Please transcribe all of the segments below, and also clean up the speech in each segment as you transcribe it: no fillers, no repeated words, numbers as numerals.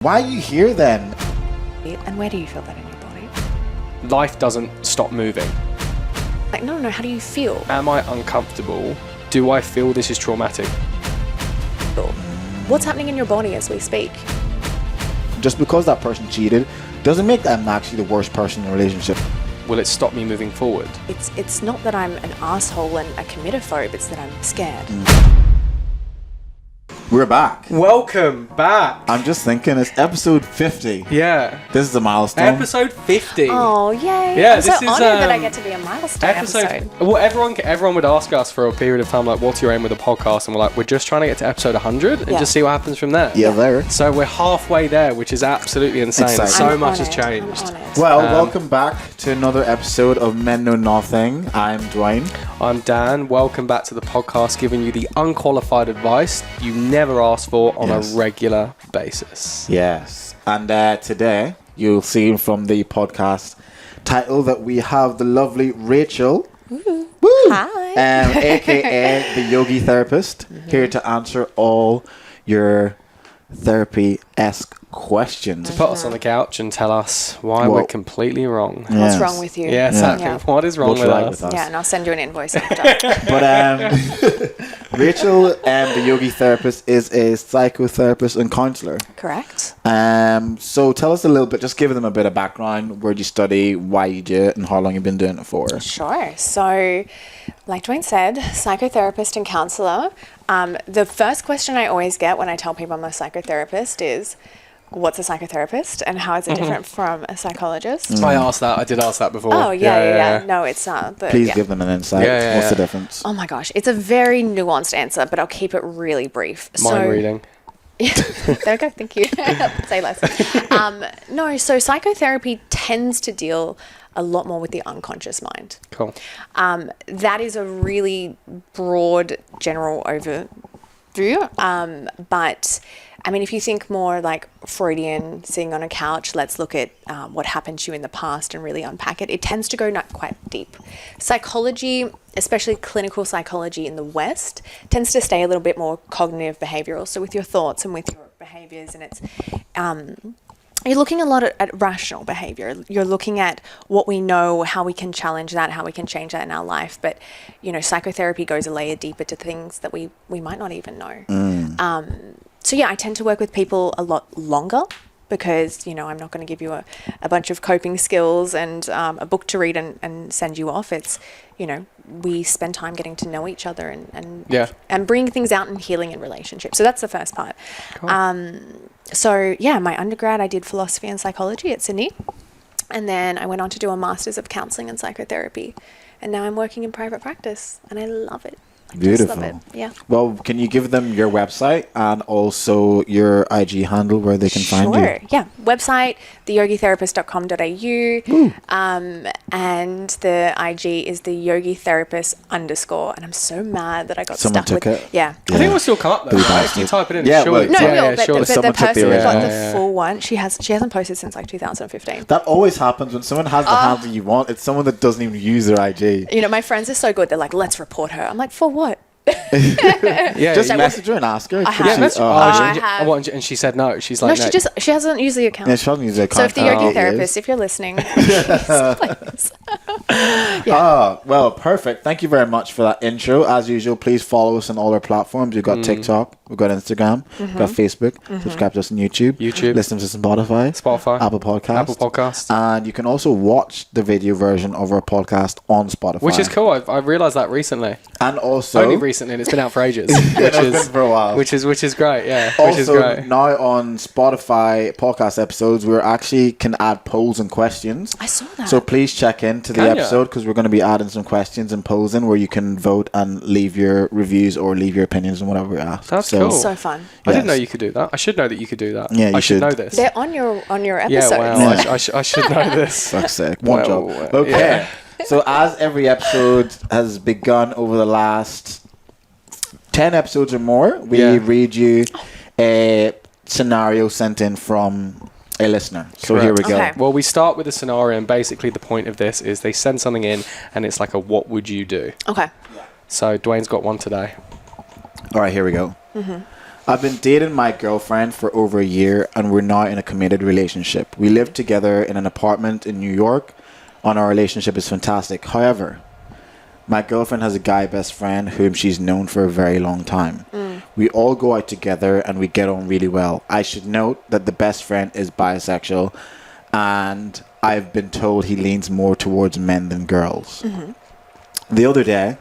Why are you here then? And where do you feel that in your body? Life doesn't stop moving. Like, no, how do you feel? Am I uncomfortable? Do I feel this is traumatic? What's happening in your body as we speak? Just because that person cheated doesn't make them actually the worst person in the relationship. Will it stop me moving forward? It's not that I'm an asshole and a committophobe, it's that I'm scared. We're back. Welcome back. I'm just thinking it's episode 50. Yeah. This is a milestone. Episode 50. Oh, yay. Yeah, I'm so this is, honoured that I get to be a milestone episode. Well, everyone would ask us for a period of time, like, what's your aim with the podcast? And we're like, we're just trying to get to episode 100 and just see what happens from there. Yeah, there. So we're halfway there, which is absolutely insane. Exciting. So I'm much has honoured. changed. I'm honoured. Well, welcome back to another episode of Men Know Nothing. I'm Dwayne. I'm Dan. Welcome back to the podcast, giving you the unqualified advice you never asked for on a regular basis. Yes. And today, you'll see from the podcast title that we have the lovely Rachele. Woo. Hi. AKA the Yogi therapist, here to answer all your therapy-esque questions. Put us on the couch and tell us why we're completely wrong. What's wrong with you? Yeah, exactly. Yeah. What is wrong What's with right us? with us? Yeah, and I'll send you an invoice after. But Rachele, the Yogi therapist, is a psychotherapist and counselor. Correct. So tell us a little bit, just give them a bit of background. Where do you study, why you do it, and how long you've been doing it for? Sure. So, like Dwayne said, psychotherapist and counselor. The first question I always get when I tell people I'm a psychotherapist is, what's a psychotherapist and how is it different from a psychologist? I did ask that before. Oh, yeah. No, it's Please give them an insight. What's the difference? Oh my gosh, it's a very nuanced answer, but I'll keep it really brief. Mind reading. There we go, thank you. Say less. So psychotherapy tends to deal a lot more with the unconscious mind. Cool. That is a really broad general overview, but I mean, if you think more like Freudian, sitting on a couch, let's look at what happened to you in the past and really unpack it. It tends to go not quite deep. Psychology, especially clinical psychology in the West, tends to stay a little bit more cognitive behavioral. So with your thoughts and with your behaviors, and it's you're looking a lot at rational behavior. You're looking at what we know, how we can challenge that, how we can change that in our life. But, psychotherapy goes a layer deeper to things that we might not even know. So I tend to work with people a lot longer because, I'm not going to give you a bunch of coping skills and a book to read and send you off. It's, we spend time getting to know each other and bringing things out and healing in relationships. So that's the first part. Cool. My undergrad, I did philosophy and psychology at Sydney. And then I went on to do a master's of counselling and psychotherapy. And now I'm working in private practice and I love it. Beautiful. Just love it. Yeah. Well, can you give them your website and also your IG handle where they can find you? Sure. Yeah. Website, theyogitherapist.com.au. And the IG is theyogitherapist_. And I'm so mad that I got Someone stuck took with it? Yeah. I think it will still come up though. Right? If you type it in, Yeah, surely. well, But the Someone took the person who got original. the full one, she hasn't posted since like 2015. That always happens when someone has the handle you want. It's someone that doesn't even use their IG. My friends are so good. They're like, let's report her. I'm like, for what? Just message her and ask her. I have. And she said no. She's like, No, she hasn't used the account. Yeah, she doesn't use the account. So if the Yogi therapist, if you're listening, please. Well, perfect. Thank you very much for that intro. As usual, please follow us on all our platforms. We've got TikTok, we've got Instagram, we've got Facebook. Subscribe to us on YouTube. Listen to us on Spotify, Apple Podcasts. And you can also watch the video version of our podcast on Spotify. Which is cool. I realised that recently. And also... Only recently, and it's been out for ages. For a while. Which is great, yeah. Also, which is great. Now on Spotify podcast episodes, we actually can add polls and questions. I saw that. So please check into the episode because we're going to be adding some questions and polls in where you can vote and leave your reviews or leave your opinions on whatever we ask. That's cool. So fun. I didn't know you could do that. I should know that you could do that. Yeah, I should know this. They're on your episodes. Yeah, wow. I should know this. Fuck's sake. One job. Okay. Yeah. So as every episode has begun over the last 10 episodes or more, we read you a scenario sent in from a listener. So Correct. here we go. Okay. Well, we start with a scenario, and basically the point of this is they send something in, and it's like a what would you do? Okay. So Dwayne's got one today. All right, here we go. I've been dating my girlfriend for over a year, and we're now in a committed relationship. We live together in an apartment in New York, and our relationship is fantastic. However, my girlfriend has a guy best friend whom she's known for a very long time. We all go out together and we get on really well. I should note that the best friend is bisexual, and I've been told he leans more towards men than girls. The other day,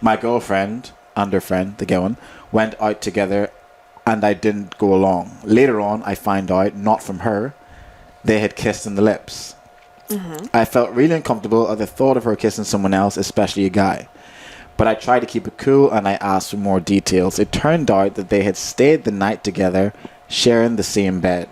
my girlfriend and her friend, the girl one, went out together, and I didn't go along. Later on, I find out, not from her, they had kissed on the lips. I felt really uncomfortable at the thought of her kissing someone else, especially a guy. But I tried to keep it cool, and I asked for more details. It turned out that they had stayed the night together, sharing the same bed.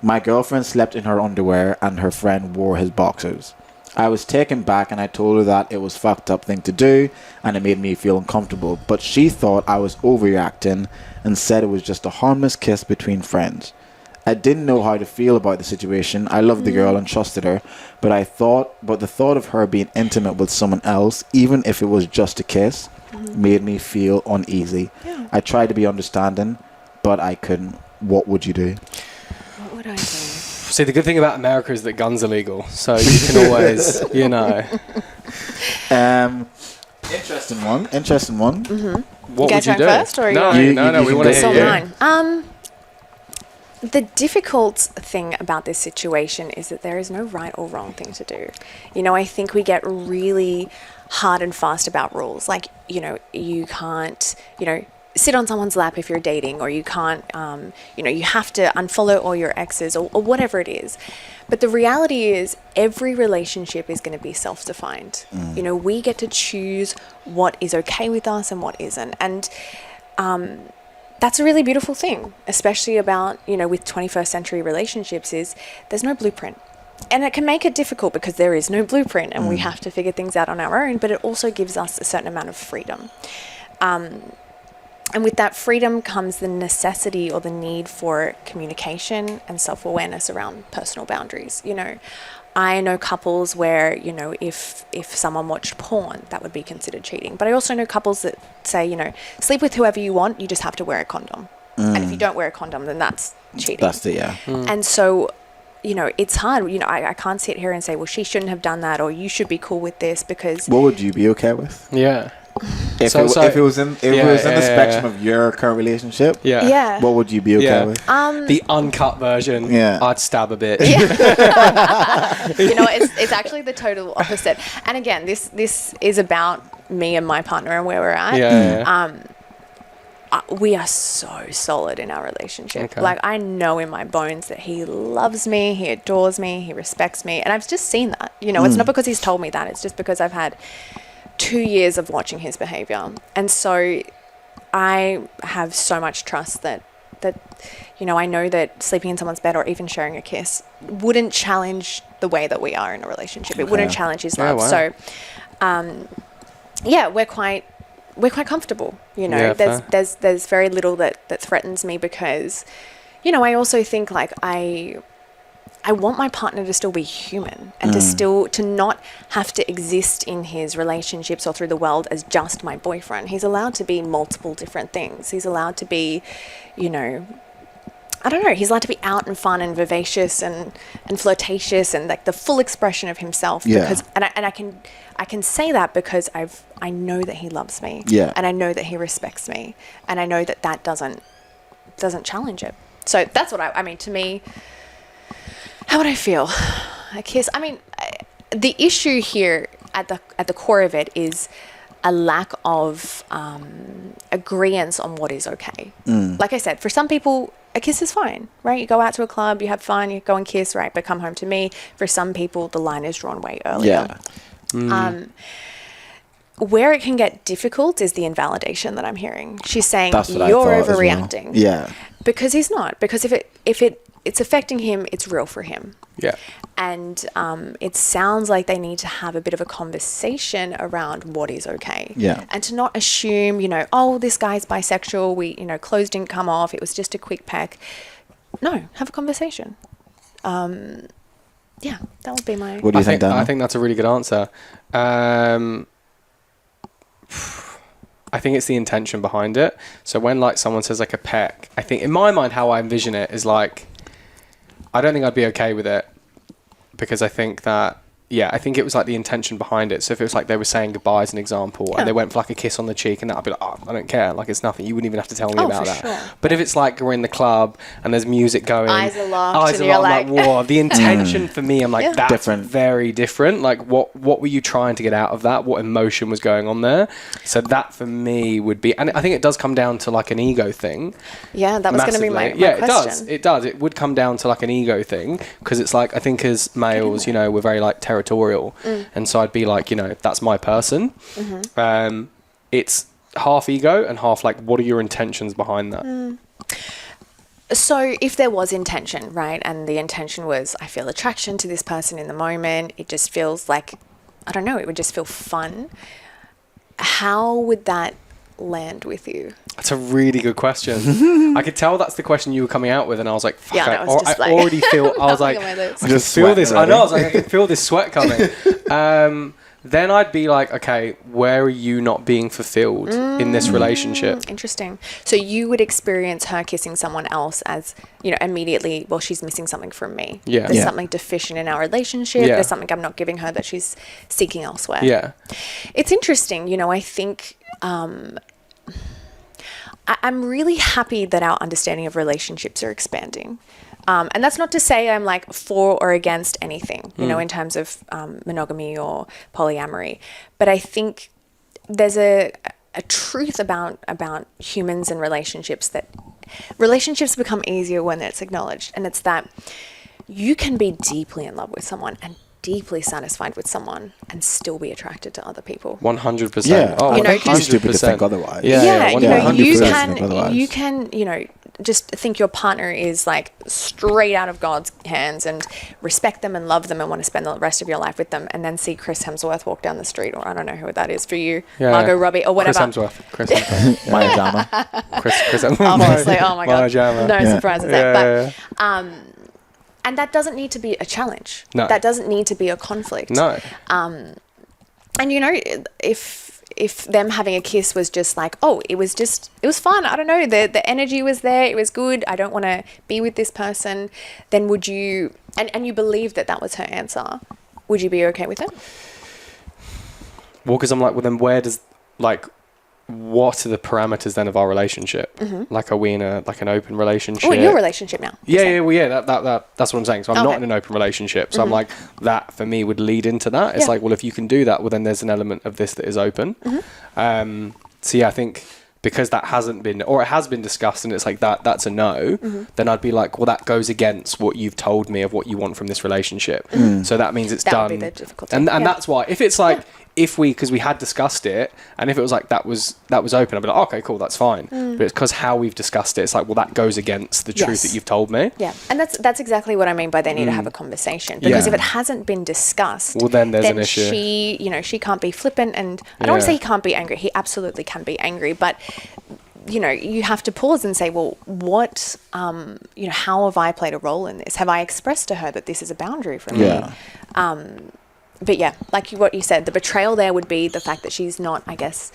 My girlfriend slept in her underwear, and her friend wore his boxers. I was taken back, and I told her that it was a fucked up thing to do, and it made me feel uncomfortable. But she thought I was overreacting and said it was just a harmless kiss between friends. I didn't know how to feel about the situation. I loved the girl and trusted her, but the thought of her being intimate with someone else, even if it was just a kiss, made me feel uneasy. I tried to be understanding, but I couldn't. What would you do? What would I do? See, the good thing about America is that guns are legal, so you can always, you know. Interesting one. What You guys would you go do? first, or no, you no, we can want to go. It's all hear you. mine. The difficult thing about this situation is that there is no right or wrong thing to do. You know, I think we get really hard and fast about rules. Like, you know, you can't, you know, sit on someone's lap if you're dating, or you can't, you know, you have to unfollow all your exes, or whatever it is. But the reality is every relationship is going to be self-defined. You know, we get to choose what is okay with us and what isn't. And that's a really beautiful thing, especially about, you know, with 21st century relationships, is there's no blueprint. And it can make it difficult because there is no blueprint, and we have to figure things out on our own, but it also gives us a certain amount of freedom. And with that freedom comes the necessity or the need for communication and self-awareness around personal boundaries. You know, I know couples where, you know, if someone watched porn, that would be considered cheating. But I also know couples that say, you know, sleep with whoever you want, you just have to wear a condom. And if you don't wear a condom, then that's cheating. That's the, And so, you know, it's hard. You know, I can't sit here and say, well, she shouldn't have done that, or you should be cool with this, because... What would you be okay with? Yeah. If it was in the spectrum of your current relationship, what would you be okay with? The uncut version, I'd stab a bit. You know, it's actually the total opposite. And again, this is about me and my partner and where we're at. We are so solid in our relationship. Okay. Like, I know in my bones that he loves me, he adores me, he respects me, and I've just seen that. You know, it's not because he's told me that, it's just because I've had 2 years of watching his behavior. And so I have so much trust that you know, I know that sleeping in someone's bed or even sharing a kiss wouldn't challenge the way that we are in a relationship. It wouldn't challenge his love. Wow. So we're quite comfortable. You know, Yeah, there's very little that threatens me, because, you know, I also think, like, I want my partner to still be human, and to not have to exist in his relationships or through the world as just my boyfriend. He's allowed to be multiple different things. He's allowed to be, you know, I don't know, he's allowed to be out and fun and vivacious and flirtatious and like the full expression of himself. Because I can say that because I know that he loves me. Yeah. And I know that he respects me, and I know that doesn't challenge it. So that's what I mean, to me, how would I feel? A kiss. I mean, the issue here at the core of it is a lack of agreeance on what is okay. Like I said, for some people, a kiss is fine, right? You go out to a club, you have fun, you go and kiss, right? But come home to me. For some people, the line is drawn way earlier. Where it can get difficult is the invalidation that I'm hearing. She's saying, you're overreacting. Well. Yeah. Because he's not. Because if it's affecting him, it's real for him. Yeah. And it sounds like they need to have a bit of a conversation around what is okay. Yeah. And to not assume, you know, oh, this guy's bisexual, clothes didn't come off, it was just a quick peck. No, have a conversation. Yeah, that would be my... What do you think, Dan? I think that's a really good answer. I think it's the intention behind it. So when like someone says like a peck, I think in my mind how I envision it is like, I don't think I'd be okay with it, because I think that, I think it was like the intention behind it. So if it was like they were saying goodbye as an example, and they went for like a kiss on the cheek, and that, I'd be like, oh, I don't care. Like, it's nothing. You wouldn't even have to tell me about that. Sure. But if it's like we're in the club and there's music going, eyes are locked, and you're I'm like, whoa. The intention for me, I'm like, that's different. very different. Like, what were you trying to get out of that? What emotion was going on there? So that for me would be, and I think it does come down to like an ego thing. Yeah, that was going to be my question. It does. It would come down to like an ego thing, because it's like, I think as males, you know, we're very like territorial. And so I'd be like, you know, that's my person. It's half ego and half like, what are your intentions behind that? So if there was intention, right, and the intention was, I feel attraction to this person in the moment, it just feels like, I don't know, it would just feel fun. How would that land with you? That's a really good question. I could tell that's the question you were coming out with, and I was like, fuck, I already feel, I was like, I can feel this. I know, I was like, I can feel this sweat coming. Then I'd be like, okay, where are you not being fulfilled in this relationship? Interesting. So you would experience her kissing someone else as, you know, immediately, well, she's missing something from me. Yeah. There's something deficient in our relationship. Yeah. There's something I'm not giving her that she's seeking elsewhere. Yeah. It's interesting. You know, I think I'm really happy that our understanding of relationships are expanding. And that's not to say I'm like for or against anything, you know, in terms of monogamy or polyamory. But I think there's a truth about humans and relationships, that relationships become easier when it's acknowledged. And it's that you can be deeply in love with someone and deeply satisfied with someone and still be attracted to other people. 100%. Yeah. Oh, you know, 100%. Stupid to think otherwise. Yeah, you know, you 100% can, you know, just think your partner is like straight out of God's hands and respect them and love them and want to spend the rest of your life with them, and then see Chris Hemsworth walk down the street, or I don't know who that is for you, Margot Robbie or whatever. Chris Hemsworth. My drama. Chris Hemsworth. Obviously, oh my God. Jama. No surprises there. But and that doesn't need to be a challenge. No. That doesn't need to be a conflict. No. And you know, if them having a kiss was just like, oh, it was fun, I don't know, the energy was there, it was good, I don't want to be with this person, then would you, and you believe that was her answer, would you be okay with it? Well, because I'm like, well, then where does, like, what are the parameters then of our relationship? Like, are we in an open relationship? Oh, in your relationship now. That's what I'm saying. So I'm not in an open relationship. So I'm like, that for me would lead into that. It's like, well, if you can do that, well, then there's an element of this that is open. So yeah, I think because that hasn't been, or it has been discussed, and it's like that's a no, then I'd be like, well, that goes against what you've told me of what you want from this relationship. So that means it's that done. Would be the difficulty. And that's why, if it's like, because we had discussed it, and if it was like that was open, I'd be like, okay, cool, that's fine. But it's because how we've discussed it, it's like, well, that goes against the truth that you've told me. Yeah, and that's exactly what I mean by they need to have a conversation, because if it hasn't been discussed, well, then there's an issue. She can't be flippant, and I don't want to say he can't be angry. He absolutely can be angry, but you know, you have to pause and say, well, what, you know, how have I played a role in this? Have I expressed to her that this is a boundary for me? But yeah, like what you said, the betrayal there would be the fact that she's not, I guess,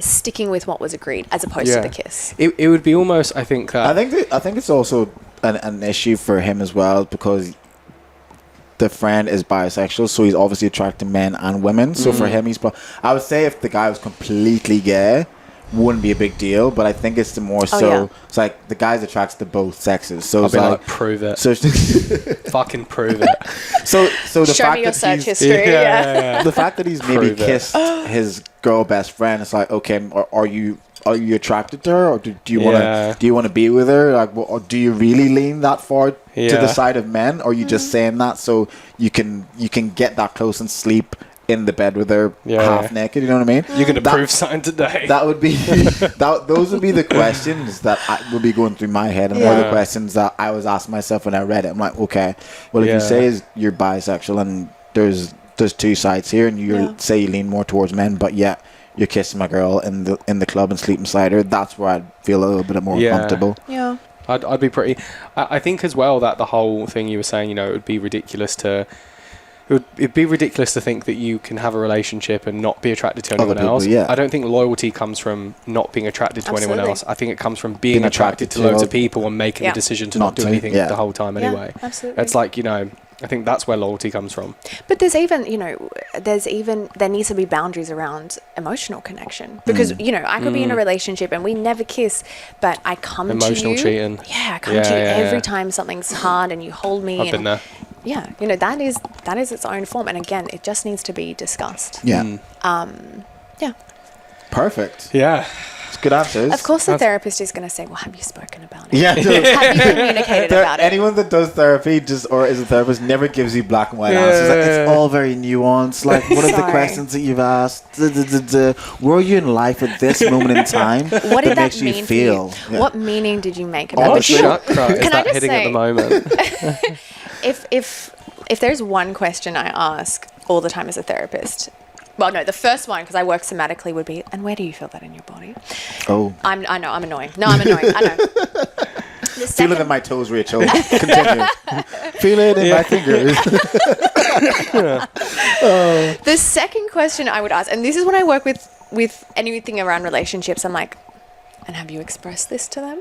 sticking with what was agreed, as opposed to the kiss. It would be almost, I think that... I think it's also an issue for him as well, because the friend is bisexual, so he's obviously attracted men and women. So for him, I would say if the guy was completely gay, wouldn't be a big deal, but I think it's the more it's like the guy's attracted to both sexes, so it's like prove it. So fucking prove it. So the show fact me your that search he's, history. the fact that he's maybe kissed his girl best friend, it's like, okay, are you attracted to her, or do you want to be with her, like, or do you really lean that far to the side of men, or are you just saying that so you can get that close and sleep in the bed with her half naked, you know what I mean? You're going to prove something today. That would be those would be the questions that would be going through my head, and more the questions that I was asking myself when I read it. I'm like, okay, well, if you say you're bisexual and there's two sides here, and you say you lean more towards men, but yet you're kissing my girl in the club and sleeping beside her, that's where I'd feel a little bit more comfortable. Yeah. I'd be pretty... I think as well that the whole thing you were saying, you know, it would be ridiculous to... It it'd be ridiculous to think that you can have a relationship and not be attracted to anyone else. Yeah. I don't think loyalty comes from not being attracted to anyone Absolutely. else. I think it comes from being attracted to loads of people and making the decision to not do anything yeah. the whole time anyway. Yeah, absolutely. It's like, you know, I think that's where loyalty comes from. But there's even, you know, there needs to be boundaries around emotional connection. Because, you know, I could be in a relationship and we never kiss, but I come to you. Emotional cheating. Yeah, I come to you every time something's hard and you hold me. I've been there. Yeah, you know, that is its own form. And again, it just needs to be discussed. Yeah. Yeah. Perfect. Yeah. It's good answers. Of course, the therapist is going to say, well, have you spoken about it? Yeah. Have you communicated about it? Anyone that does therapy or is a therapist never gives you black and white answers. Like, it's all very nuanced. Like, what are the questions that you've asked? Where are you in life at this moment in time? What did that makes mean you feel? for you? What meaning did you make about Honestly. it? Chakra is Can I that just hitting say, at the moment? if there's one question I ask all the time as a therapist, well, no, the first one, because I work somatically, would be, and where do you feel that in your body? Oh. I know, I'm annoying. No, I'm annoying. I know. Feel it in my toes, Rachel. Continue. Feel it in my fingers. The second question I would ask, and this is when I work with anything around relationships, I'm like, and have you expressed this to them?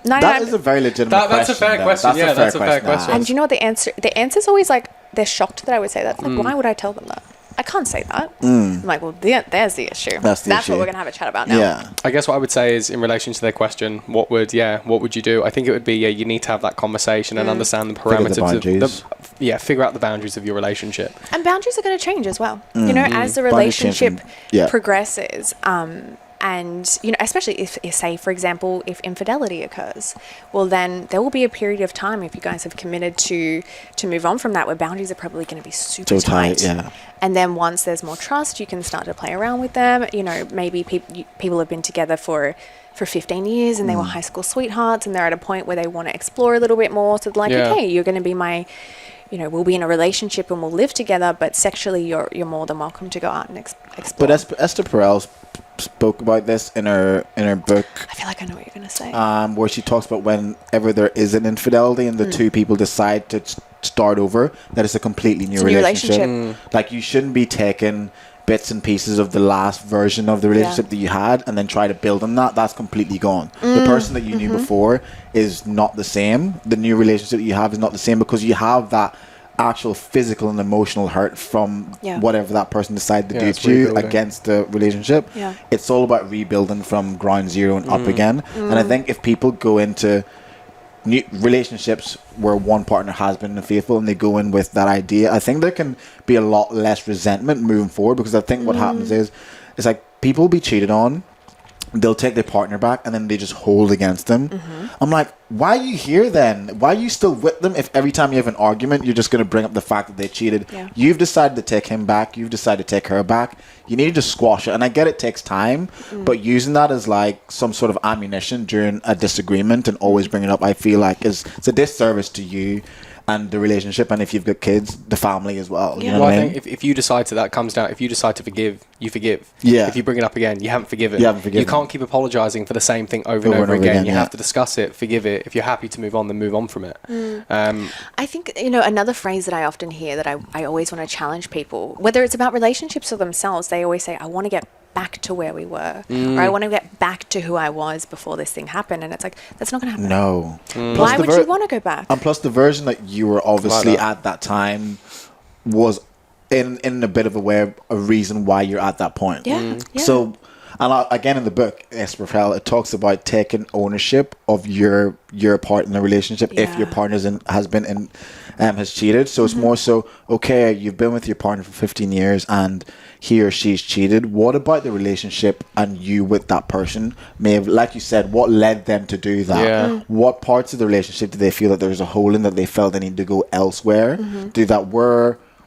That is a very legitimate question. That's a fair question. Yeah, that's a fair question. And do you know what the answer? The answer's always like, they're shocked that I would say that. Like, why would I tell them that? I can't say that. I'm like, well, there's the issue. That's issue. what we're going to have a chat about now. Yeah. I guess what I would say is, in relation to their question, what would you do? I think it would be, you need to have that conversation and understand the parameters figure out the boundaries of your relationship. And boundaries are going to change as well. You know, as the relationship progresses, and, you know, especially if, say, for example, if infidelity occurs, well, then there will be a period of time, if you guys have committed to move on from that, where boundaries are probably going to be super tight. Yeah. And then once there's more trust, you can start to play around with them. You know, maybe people have been together for 15 years and they were high school sweethearts, and they're at a point where they want to explore a little bit more. So they're like, okay, you're going to be my... You know, we'll be in a relationship and we'll live together, but sexually you're more than welcome to go out and explore. But Esther Perel spoke about this in her book. I feel like I know what you're going to say. Where she talks about whenever there is an infidelity and the two people decide to start over, that it's a completely new relationship. Like, you shouldn't be taking bits and pieces of the last version of the relationship that you had and then try to build on that. That's completely gone. The person that you knew before is not the same. The new relationship that you have is not the same, because you have that actual physical and emotional hurt from whatever that person decided to do to you against the relationship. It's all about rebuilding from ground zero and up again. And I think if people go into new relationships where one partner has been unfaithful and they go in with that idea, I think there can be a lot less resentment moving forward, because I think what happens is, it's like, people will be cheated on, they'll take their partner back, and then they just hold against them. I'm like, why are you here then? Why are you still with them if every time you have an argument, you're just going to bring up the fact that they cheated? You've decided to take him back. You've decided to take her back. You need to just squash it. And I get it takes time, but using that as like some sort of ammunition during a disagreement and always bring it up, I feel like it's a disservice to you and the relationship, and if you've got kids, the family as well. You know what I mean? Think if you decide to, that comes down, if you decide to forgive, you forgive. Yeah. If you bring it up again, you haven't forgiven. You can't keep apologizing for the same thing over and over again. You have to discuss it, forgive it. If you're happy to move on, then move on from it. I think, you know, another phrase that I often hear that I always want to challenge people, whether it's about relationships or themselves, they always say, I want to get back to where we were, or I want to get back to who I was before this thing happened. And it's like, that's not going to happen. No. Why would you want to go back? And plus, the version that you were obviously at that time was in a bit of a way a reason why you're at that point. So, and again, in the book, Esprafel, it talks about taking ownership of your part in the relationship if your partner has cheated. So it's more so, okay, you've been with your partner for 15 years and he or she's cheated. What about the relationship and you with that person may have, like you said, what led them to do that? What parts of the relationship did they feel that there was a hole in, that they felt they needed to go elsewhere?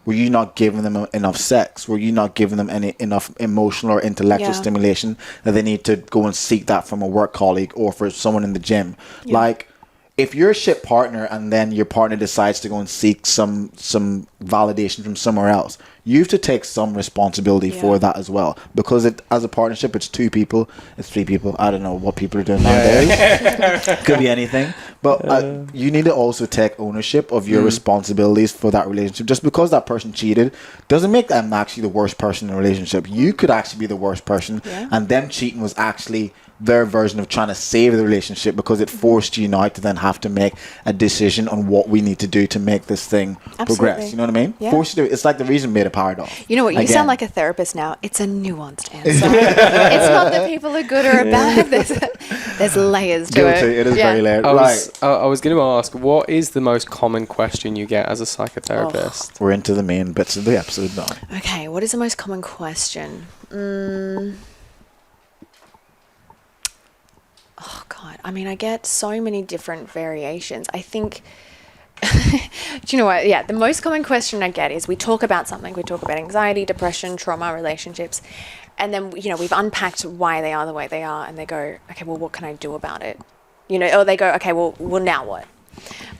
Were you not giving them enough sex? Were you not giving them enough emotional or intellectual stimulation that they need to go and seek that from a work colleague or for someone in the gym? Like, if you're a shit partner and then your partner decides to go and seek some validation from somewhere else, you have to take some responsibility for that as well, because as a partnership, it's 2 people, it's 3 people. I don't know what people are doing nowadays. Could be anything, but you need to also take ownership of your responsibilities for that relationship. Just because that person cheated doesn't make them actually the worst person in the relationship. You could actually be the worst person, and them cheating was actually their version of trying to save the relationship, because it forced you now to then have to make a decision on what we need to do to make this thing progress. You know what I mean? Forced you to, it's like the reason made a paradox. You know what? You sound like a therapist now. It's a nuanced answer. It's not that people are good or bad. There's layers to it. It is very layered. I was going to ask, what is the most common question you get as a psychotherapist? We're into the main bits of the episode now. Okay, what is the most common question? Oh, God. I mean, I get so many different variations. I think, do you know what? Yeah, the most common question I get is we talk about something. We talk about anxiety, depression, trauma, relationships. And then, we've unpacked why they are the way they are. And they go, okay, well, what can I do about it? Or they go, okay, well, now what?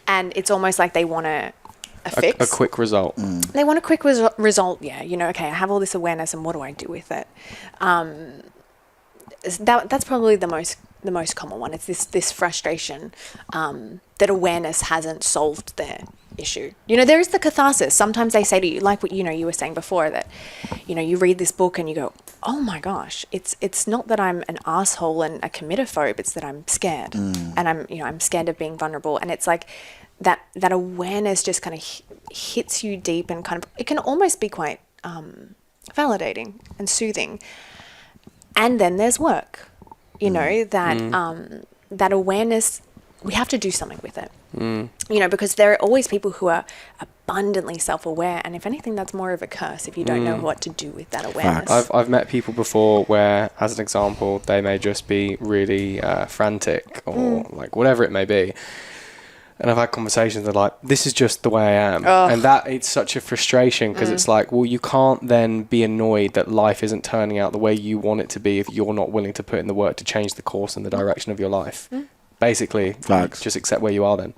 And it's almost like they want a fix. A quick result. They want a quick result. Yeah. Okay, I have all this awareness and what do I do with it? That's probably the most common one. It's this frustration that awareness hasn't solved their issue. There is the catharsis. Sometimes they say to you, like what you were saying before, that you read this book and you go, oh my gosh, it's not that I'm an asshole and a committophobe, it's that I'm scared, and I'm scared of being vulnerable. And it's like that awareness just kind of hits you deep, and kind of, it can almost be quite validating and soothing. And then there's work, that awareness, we have to do something with it, because there are always people who are abundantly self-aware. And if anything, that's more of a curse if you don't know what to do with that awareness. I've met people before where, as an example, they may just be really frantic or like whatever it may be. And I've had conversations that are like, this is just the way I am. And that, it's such a frustration, because it's like, well, you can't then be annoyed that life isn't turning out the way you want it to be if you're not willing to put in the work to change the course and the direction of your life. Basically, just accept where you are then.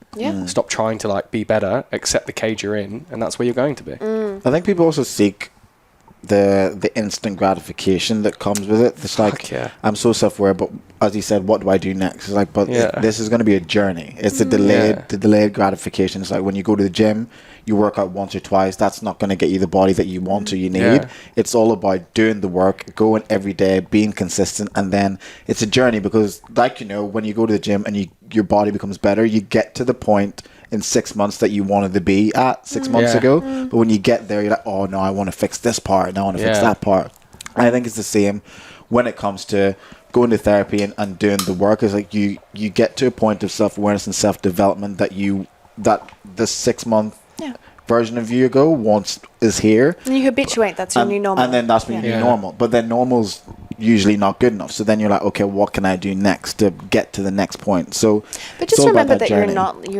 Stop trying to be better, accept the cage you're in, and that's where you're going to be. I think people also seek the instant gratification that comes with it. It's like, I'm so self-aware, but as you said, what do I do next? It's like, but this is going to be a journey. It's the delayed gratification. It's like when you go to the gym, you work out once or twice. That's not going to get you the body that you want or you need. It's all about doing the work, going every day, being consistent, and then it's a journey, because when you go to the gym and your body becomes better, you get to the point in 6 months that you wanted to be at 6 months ago. But when you get there, you're like, oh no, I want to fix this part and I want to fix that part. And I think it's the same when it comes to going to therapy and doing the work. Is like you get to a point of self-awareness and self-development that the 6 month version of you ago is here. And you habituate, that's your new normal. And then that's your new normal. But then normal's usually not good enough. So then you're like, okay, what can I do next to get to the next point? So, but just remember that you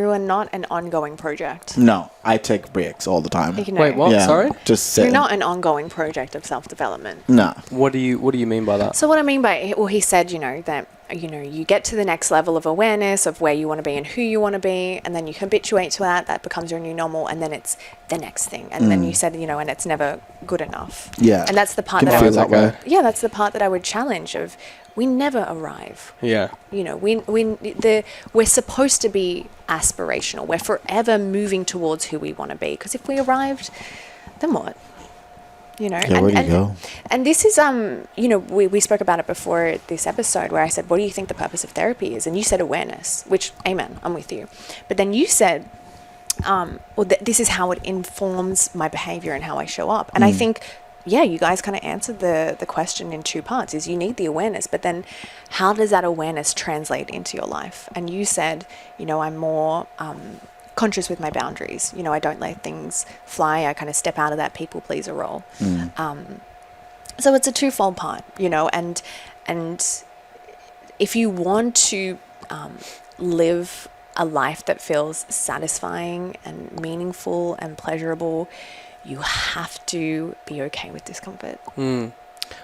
are not an ongoing project. No, I take breaks all the time. Wait, what? Sorry? Just sit. You're not an ongoing project of self-development. No. What do you mean by that? So what I mean by, well, he said, that you get to the next level of awareness of where you want to be and who you want to be, and then you habituate to that becomes your new normal, and then it's the next thing. And then you said, and it's never good enough. Yeah. And that's the part that's the part that I would challenge of, we never arrive. Yeah. We're supposed to be aspirational. We're forever moving towards who we want to be, because if we arrived, then what? Where do you go? And this is, we spoke about it before this episode, where I said, what do you think the purpose of therapy is? And you said awareness, which, amen, I'm with you. But then you said, this is how it informs my behavior and how I show up. And I think, you guys kind of answered the question in 2 parts, is you need the awareness, but then how does that awareness translate into your life? And you said, I'm more conscious with my boundaries. I don't let things fly. I kind of step out of that people pleaser role. So it's a twofold part, and if you want to live a life that feels satisfying and meaningful and pleasurable, you have to be okay with discomfort.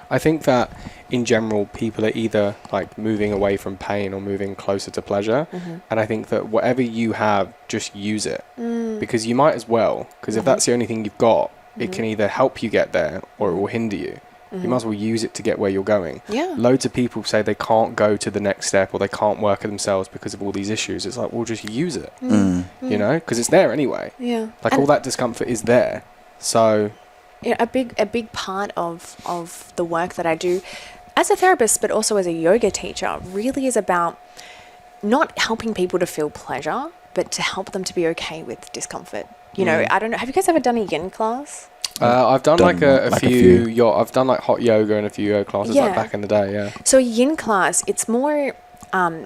I think that in general, people are either like moving away from pain or moving closer to pleasure. And I think that whatever you have, just use it because you might as well. Because if that's the only thing you've got, it can either help you get there or it will hinder you. You might as well use it to get where you're going. Yeah. Loads of people say they can't go to the next step or they can't work at themselves because of all these issues. It's like, well, just use it, you know, because it's there anyway. Yeah. Like all that discomfort is there. So a big part of the work that I do as a therapist, but also as a yoga teacher, really is about not helping people to feel pleasure, but to help them to be okay with discomfort. You know, I don't know. Have you guys ever done a yin class? I've done like a few. I've done like hot yoga and a few yoga classes like back in the day. Yeah. So a yin class, it's more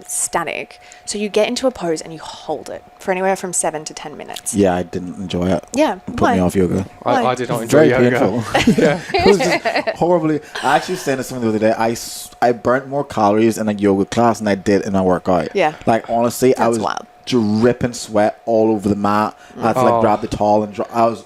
static. So you get into a pose and you hold it for anywhere from 7 to 10 minutes. Yeah, I didn't enjoy it. Yeah. It put me off yoga. I did not enjoy Very yoga. painful. It was just horribly. I actually saying to someone the other day, I burnt more calories in a yoga class than I did in a workout. Yeah. Like honestly, I was wild. dripping sweat all over the mat. I had to like grab the towel and I was.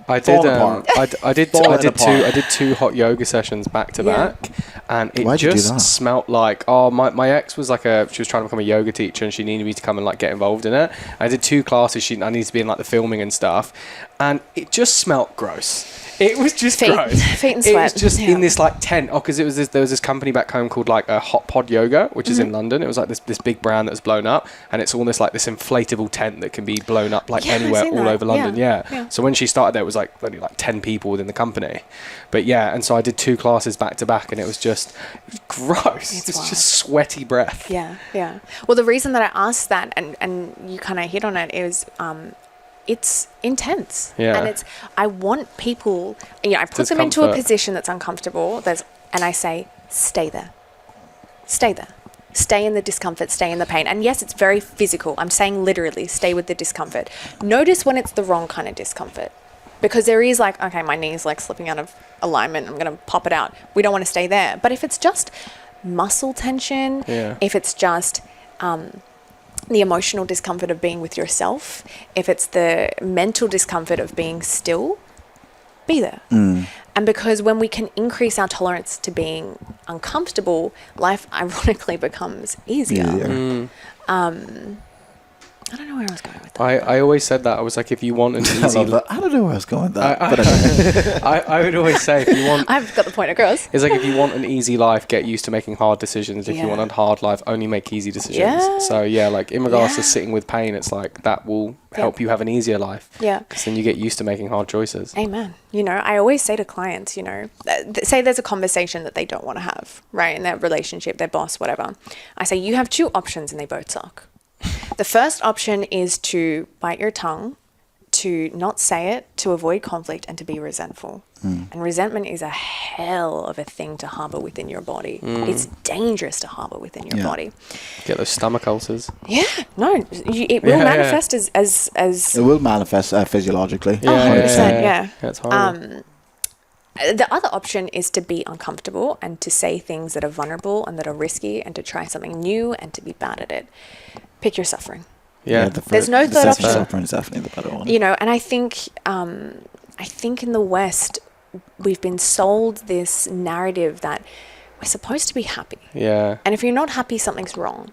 I did. I did two hot yoga sessions back to back, and it just smelt like my ex was like she was trying to become a yoga teacher, and she needed me to come and like get involved in it. I did 2 classes. I needed to be in like the filming and stuff, and it just smelt gross. It was just gross. Feet and sweat. It was just in this like tent. Oh, because there was this company back home called like Hot Pod Yoga, which is in London. It was like this big brand that was blown up, and it's almost like this inflatable tent that can be blown up like anywhere all over London. Yeah. So when she started there, it was like only like 10 people within the company. But yeah, and so I did 2 classes back to back, and it was gross. It's just sweaty breath. Yeah. Well, the reason that I asked that, and you kind of hit on it, is it's intense. Yeah. And I want people, I put them into a position that's uncomfortable, and I say, stay there. Stay there. Stay in the discomfort, stay in the pain. And yes, it's very physical. I'm saying literally, stay with the discomfort. Notice when it's the wrong kind of discomfort. Because there is like, okay, my knee's like slipping out of alignment, I'm going to pop it out. We don't want to stay there. But if it's just muscle tension, if it's just the emotional discomfort of being with yourself, if it's the mental discomfort of being still, be there. And because when we can increase our tolerance to being uncomfortable, life ironically becomes easier. I don't know where I was going with that. I always said that. I was like, if you want an easy... I don't know where I was going with that. I would always say, if you want... I've got the point across. It's like, if you want an easy life, get used to making hard decisions. If you want a hard life, only make easy decisions. Yeah. So, like, in regards to sitting with pain, it's like, that will help you have an easier life. Yeah. Because then you get used to making hard choices. Amen. I always say to clients, say there's a conversation that they don't want to have, right, in their relationship, their boss, whatever. I say, you have 2 options and they both suck. The first option is to bite your tongue, to not say it, to avoid conflict, and to be resentful. And resentment is a hell of a thing to harbor within your body. It's dangerous to harbor within your body. Get those stomach ulcers. Yeah, no, it will manifest as it will manifest physiologically. 100%. Yeah. That's horrible. The other option is to be uncomfortable and to say things that are vulnerable and that are risky and to try something new and to be bad at it. Pick your suffering. Yeah, there's no third option. Suffering is definitely the better one. And I think in the West we've been sold this narrative that we're supposed to be happy. Yeah. And if you're not happy, something's wrong.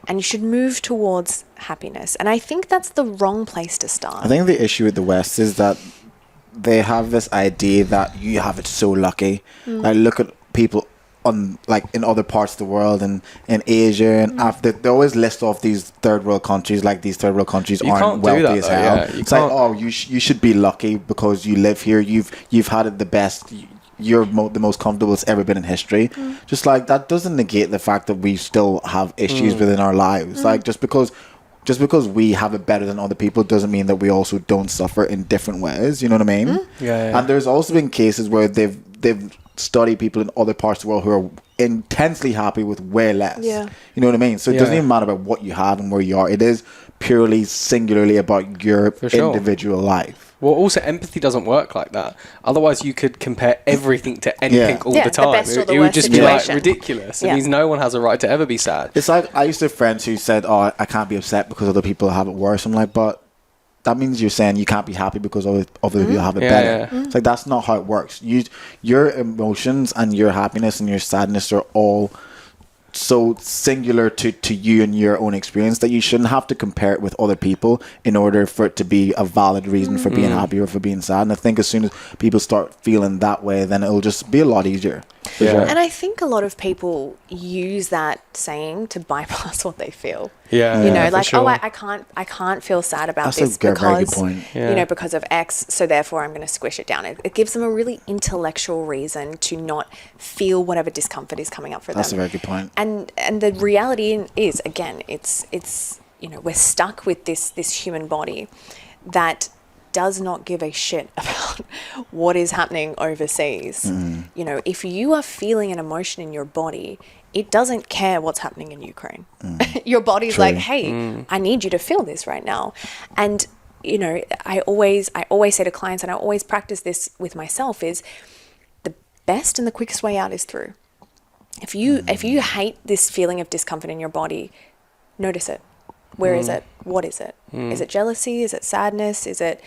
And you should move towards happiness. And I think that's the wrong place to start. I think the issue with the West is that they have this idea that you have it so lucky. I look at people on like in other parts of the world and in Asia and after they always list off these third world countries, like these third world countries aren't wealthy as hell. It's like, you should be lucky because you live here, you've had it the best, you're the most comfortable it's ever been in history. Just like that doesn't negate the fact that we still have issues within our lives. Like just because we have it better than other people doesn't mean that we also don't suffer in different ways. You know what I mean? Yeah. And there's also been cases where they've studied people in other parts of the world who are intensely happy with way less. Yeah. You know what I mean? So it doesn't even matter about what you have and where you are. It is purely singularly about your individual life. Well, also empathy doesn't work like that. Otherwise, you could compare everything to anything all the time. It would just be like ridiculous. It means no one has a right to ever be sad. It's like I used to have friends who said, I can't be upset because other people have it worse. I'm like, but that means you're saying you can't be happy because other people have it better. It's like, that's not how it works. Your emotions and your happiness and your sadness are all so singular to you and your own experience that you shouldn't have to compare it with other people in order for it to be a valid reason for being happy or for being sad. And I think as soon as people start feeling that way, then it'll just be a lot easier. Yeah. And I think a lot of people use that saying to bypass what they feel. Yeah. You know, like, sure. oh, I can't feel sad about That's this a very good because, point. you know, because of X, so therefore I'm going to squish it down. It gives them a really intellectual reason to not feel whatever discomfort is coming up for them. That's a very good point. And the reality is, again, it's you know, we're stuck with this human body that does not give a shit about what is happening overseas. You know, if you are feeling an emotion in your body, it doesn't care what's happening in Ukraine. Your body's like, hey, I need you to feel this right now. And, you know, I always say to clients, and I always practice this with myself, is the best and the quickest way out is through. If you hate this feeling of discomfort in your body, notice it. Where is it? What is it? Is it jealousy? Is it sadness? Is it...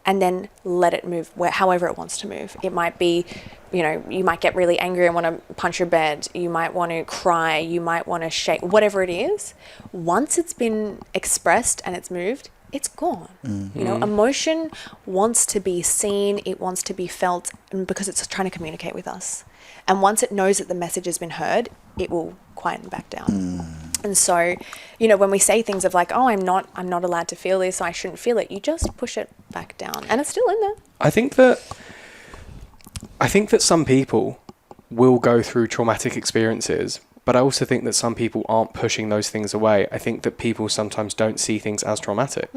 And then let it move however it wants to move. It might be, you know, you might get really angry and want to punch your bed. You might want to cry. You might want to shake. Whatever it is, once it's been expressed and it's moved, it's gone. You know, emotion wants to be seen. It wants to be felt, because it's trying to communicate with us. And once it knows that the message has been heard, it will quieten back down. And so, you know, when we say things of like, oh, I'm not allowed to feel this, so I shouldn't feel it, you just push it back down, and it's still in there. I think that some people will go through traumatic experiences, but I also think that some people aren't pushing those things away. I think that people sometimes don't see things as traumatic.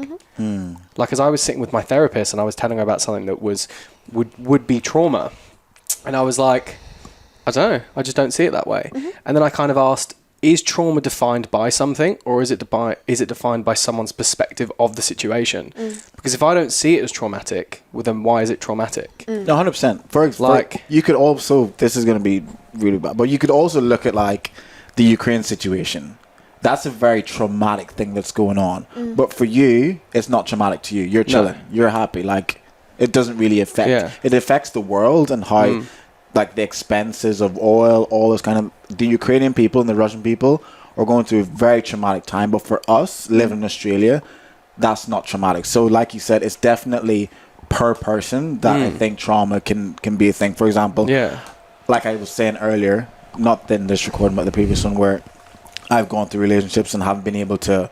Like, as I was sitting with my therapist and I was telling her about something that would be trauma, and I was like, I don't know, I just don't see it that way. And then I kind of asked, is trauma defined by something, or is it defined by someone's perspective of the situation? Because if I don't see it as traumatic, well, then why is it traumatic? No, 100%. For you could also, this is going to be really bad, but you could also look at like the Ukraine situation. That's a very traumatic thing that's going on. But for you, it's not traumatic to you. You're chilling. You're happy. Like, it doesn't really affect. Yeah. It affects the world and how... like the expenses of oil, all this kind of... The Ukrainian people and the Russian people are going through a very traumatic time. But for us, living in Australia, that's not traumatic. So like you said, it's definitely per person that I think trauma can be a thing. For example, like I was saying earlier, not in this recording, but the previous one, where I've gone through relationships and haven't been able to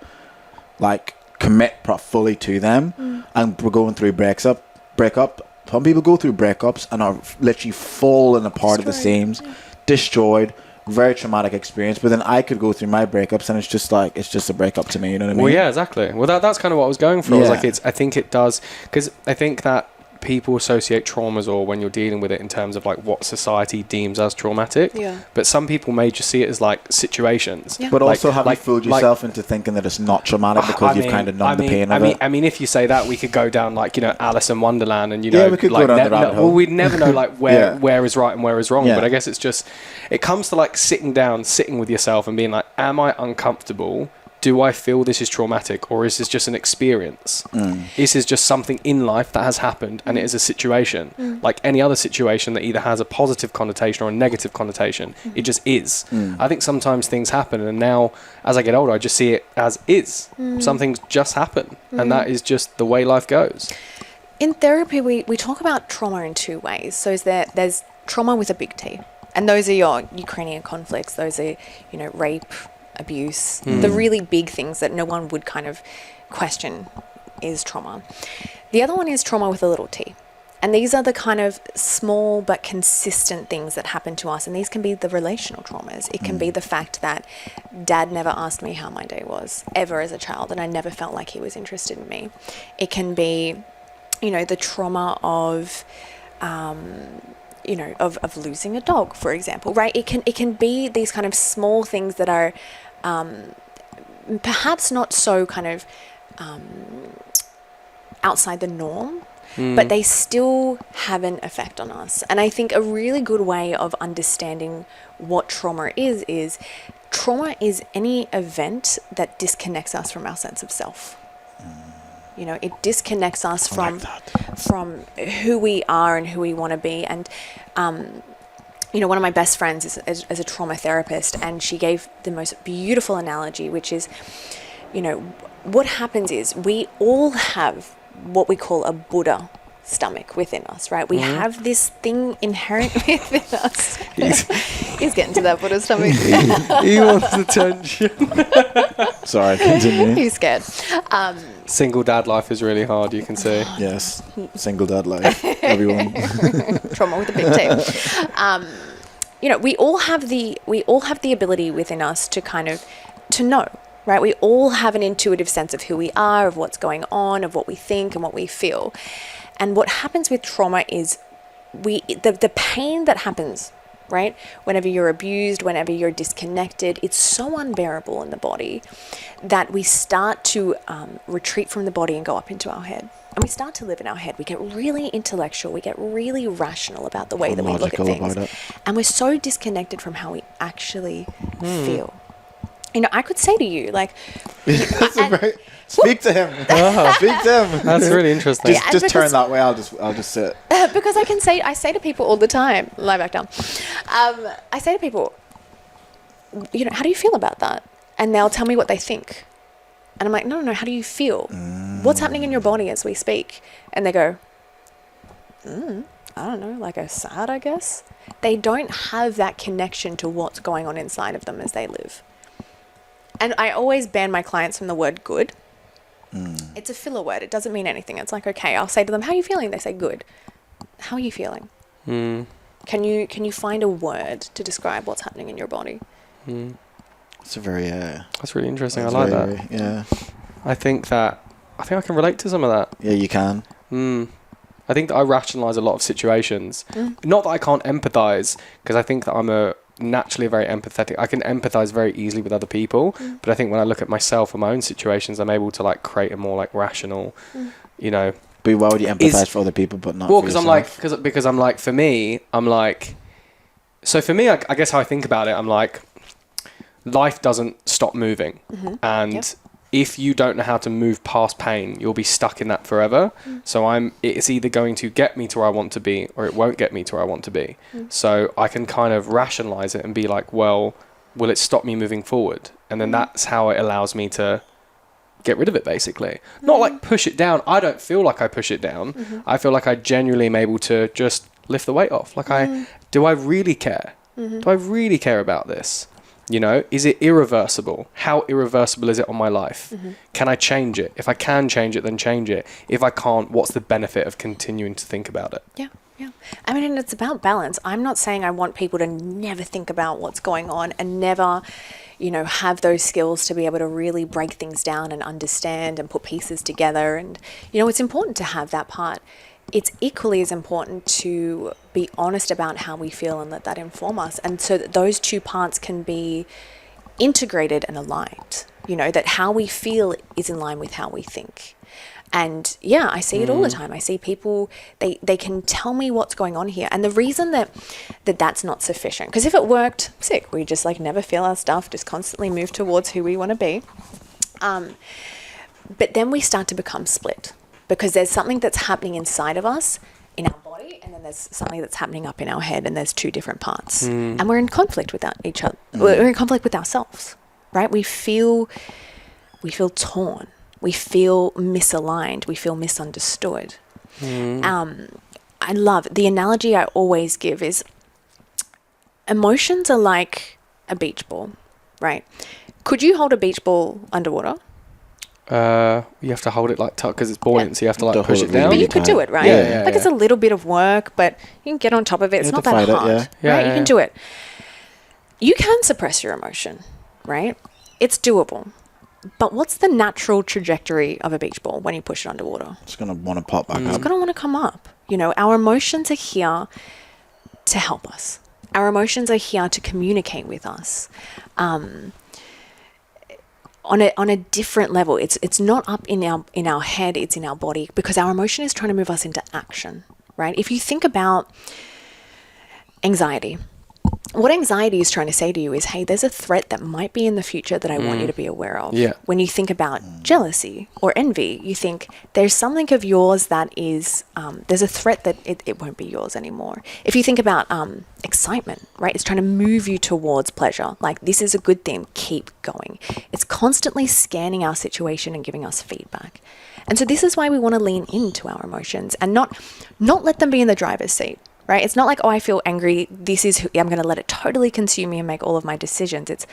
like commit fully to them. And we're going through breakup. Some people go through breakups and are literally falling apart at the seams, destroyed, very traumatic experience. But then I could go through my breakups and it's just a breakup to me. You know what I mean? Well, yeah, exactly. Well, that's kind of what I was going for. I was like, I think it does, because I think that people associate traumas, or when you're dealing with it, in terms of like what society deems as traumatic. But some people may just see it as like situations. But also, have you fooled yourself into thinking that it's not traumatic because you've kind of numbed the pain of it? I mean, if you say that, we could go down like, you know, Alice in Wonderland, and, you know, we could go down the rabbit hole. Well, we'd never know like where is right and where is wrong. But I guess it's just, it comes to like sitting with yourself and being like, am I uncomfortable? Do I feel this is traumatic, or is this just an experience? This is just something in life that has happened, and it is a situation like any other situation that either has a positive connotation or a negative connotation. It just is. I think sometimes things happen, and now as I get older, I just see it as is. Some things just happen, and that is just the way life goes. In therapy, we talk about trauma in two ways. So there's trauma with a big T, and those are your Ukrainian conflicts. Those are, you know, rape, abuse, the really big things that no one would kind of question is trauma. The other one is trauma with a little t. And these are the kind of small but consistent things that happen to us. And these can be the relational traumas. It can be the fact that dad never asked me how my day was ever as a child, and I never felt like he was interested in me. It can be, you know, the trauma of you know, of losing a dog, for example, right? It can be these kind of small things that are perhaps not so kind of outside the norm, but they still have an effect on us. And I think a really good way of understanding what trauma is trauma is any event that disconnects us from our sense of self. You know, it disconnects us from who we are and who we want to be. And, you know, one of my best friends is a trauma therapist, and she gave the most beautiful analogy, which is, you know, what happens is we all have what we call a Buddha stomach within us, right? We have this thing inherent within us. He's getting to that Buddha stomach. He wants attention. Sorry, continue. He's scared. Single dad life is really hard, you can see. Yes, single dad life, everyone. Trauma with a big T. You know, we all have the ability within us to kind of to know, right? We all have an intuitive sense of who we are, of what's going on, of what we think and what we feel. And what happens with trauma is the pain that happens, right? Whenever you're abused, whenever you're disconnected, it's so unbearable in the body that we start to retreat from the body and go up into our head. And we start to live in our head. We get really intellectual. We get really rational about the way that we look at things. And we're so disconnected from how we actually feel. You know, I could say to you, like... Speak to him. Speak to him. That's really interesting. Just turn that way. I'll just sit. Because I say to people all the time, lie back down. I say to people, you know, how do you feel about that? And they'll tell me what they think. And I'm like, no, how do you feel? What's happening in your body as we speak? And they go, I don't know, like a sad, I guess. They don't have that connection to what's going on inside of them as they live. And I always ban my clients from the word good. It's a filler word. It doesn't mean anything. It's like, okay, I'll say to them, how are you feeling? They say, good. How are you feeling? Can you find a word to describe what's happening in your body? It's a very that's really interesting. I like that. Yeah. I think I can relate to some of that. Yeah, you can. I think that I rationalize a lot of situations. Not that I can't empathize, because I think that I'm naturally very empathetic. I can empathize very easily with other people, but I think when I look at myself and my own situations, I'm able to like create a more like rational, you know. But why would you empathize for other people but not for yourself? Because I'm like, for me, I'm like, so for me, I guess how I think about it, I'm like, life doesn't stop moving, and if you don't know how to move past pain, you'll be stuck in that forever. So it's either going to get me to where I want to be, or it won't get me to where I want to be. So I can kind of rationalize it and be like, well, will it stop me moving forward? And then that's how it allows me to get rid of it, basically. Not like push it down. I don't feel like I push it down. I feel like I genuinely am able to just lift the weight off. Like do I really care? Do I really care about this? You know, is it irreversible? How irreversible is it on my life? Can I change it? If I can change it, then change it. If I can't, what's the benefit of continuing to think about it? Yeah. I mean, and it's about balance. I'm not saying I want people to never think about what's going on and never, you know, have those skills to be able to really break things down and understand and put pieces together. And, you know, it's important to have that part. It's equally as important to be honest about how we feel and let that inform us. And so that those two parts can be integrated and aligned, you know, that how we feel is in line with how we think. And yeah, I see it all the time. I see people, they can tell me what's going on here. And the reason that's not sufficient, because if it worked, sick, we just like never feel our stuff, just constantly move towards who we want to be. But then we start to become split. Because there's something that's happening inside of us, in our body, and then there's something that's happening up in our head, and there's two different parts. And we're in conflict with each other. We're in conflict with ourselves, right? We feel torn. We feel misaligned. We feel misunderstood. I love, the analogy I always give is emotions are like a beach ball, right? Could you hold a beach ball underwater? You have to hold it like tuck because it's buoyant, so you have to like push it down. But you could do it, right? Yeah. It's a little bit of work, but you can get on top of it. It's not that hard, right? You can do it. You can suppress your emotion, right? It's doable. But what's the natural trajectory of a beach ball when you push it underwater? It's going to want to pop back up. It's going to want to come up. You know, our emotions are here to help us. Our emotions are here to communicate with us. On a different level. It's not up in our head, it's in our body, because our emotion is trying to move us into action, right? If you think about anxiety, what anxiety is trying to say to you is, hey, there's a threat that might be in the future that I want you to be aware of. Yeah. When you think about jealousy or envy, you think there's something of yours that is, there's a threat that it won't be yours anymore. If you think about excitement, right? It's trying to move you towards pleasure. Like, this is a good thing. Keep going. It's constantly scanning our situation and giving us feedback. And so this is why we want to lean into our emotions and not let them be in the driver's seat. Right? It's not like, oh, I feel angry. This is who I'm going to let it totally consume me and make all of my decisions. It's,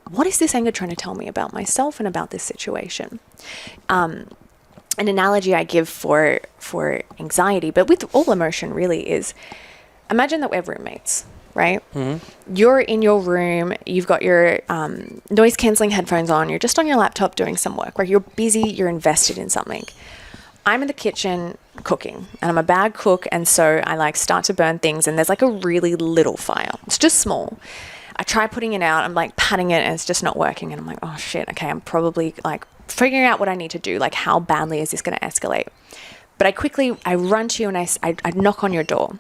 what is this anger trying to tell me about myself and about this situation? An analogy I give for anxiety, but with all emotion really, is imagine that we're roommates, right? Mm-hmm. You're in your room. You've got your noise cancelling headphones on. You're just on your laptop doing some work, right? You're busy. You're invested in something. I'm in the kitchen cooking, and I'm a bad cook, and so I like start to burn things, and there's like a really little fire. It's just small. I try putting it out, I'm like patting it, and it's just not working, and I'm like, oh shit, okay, I'm probably like figuring out what I need to do, like how badly is this going to escalate? But I run to you and I knock on your door,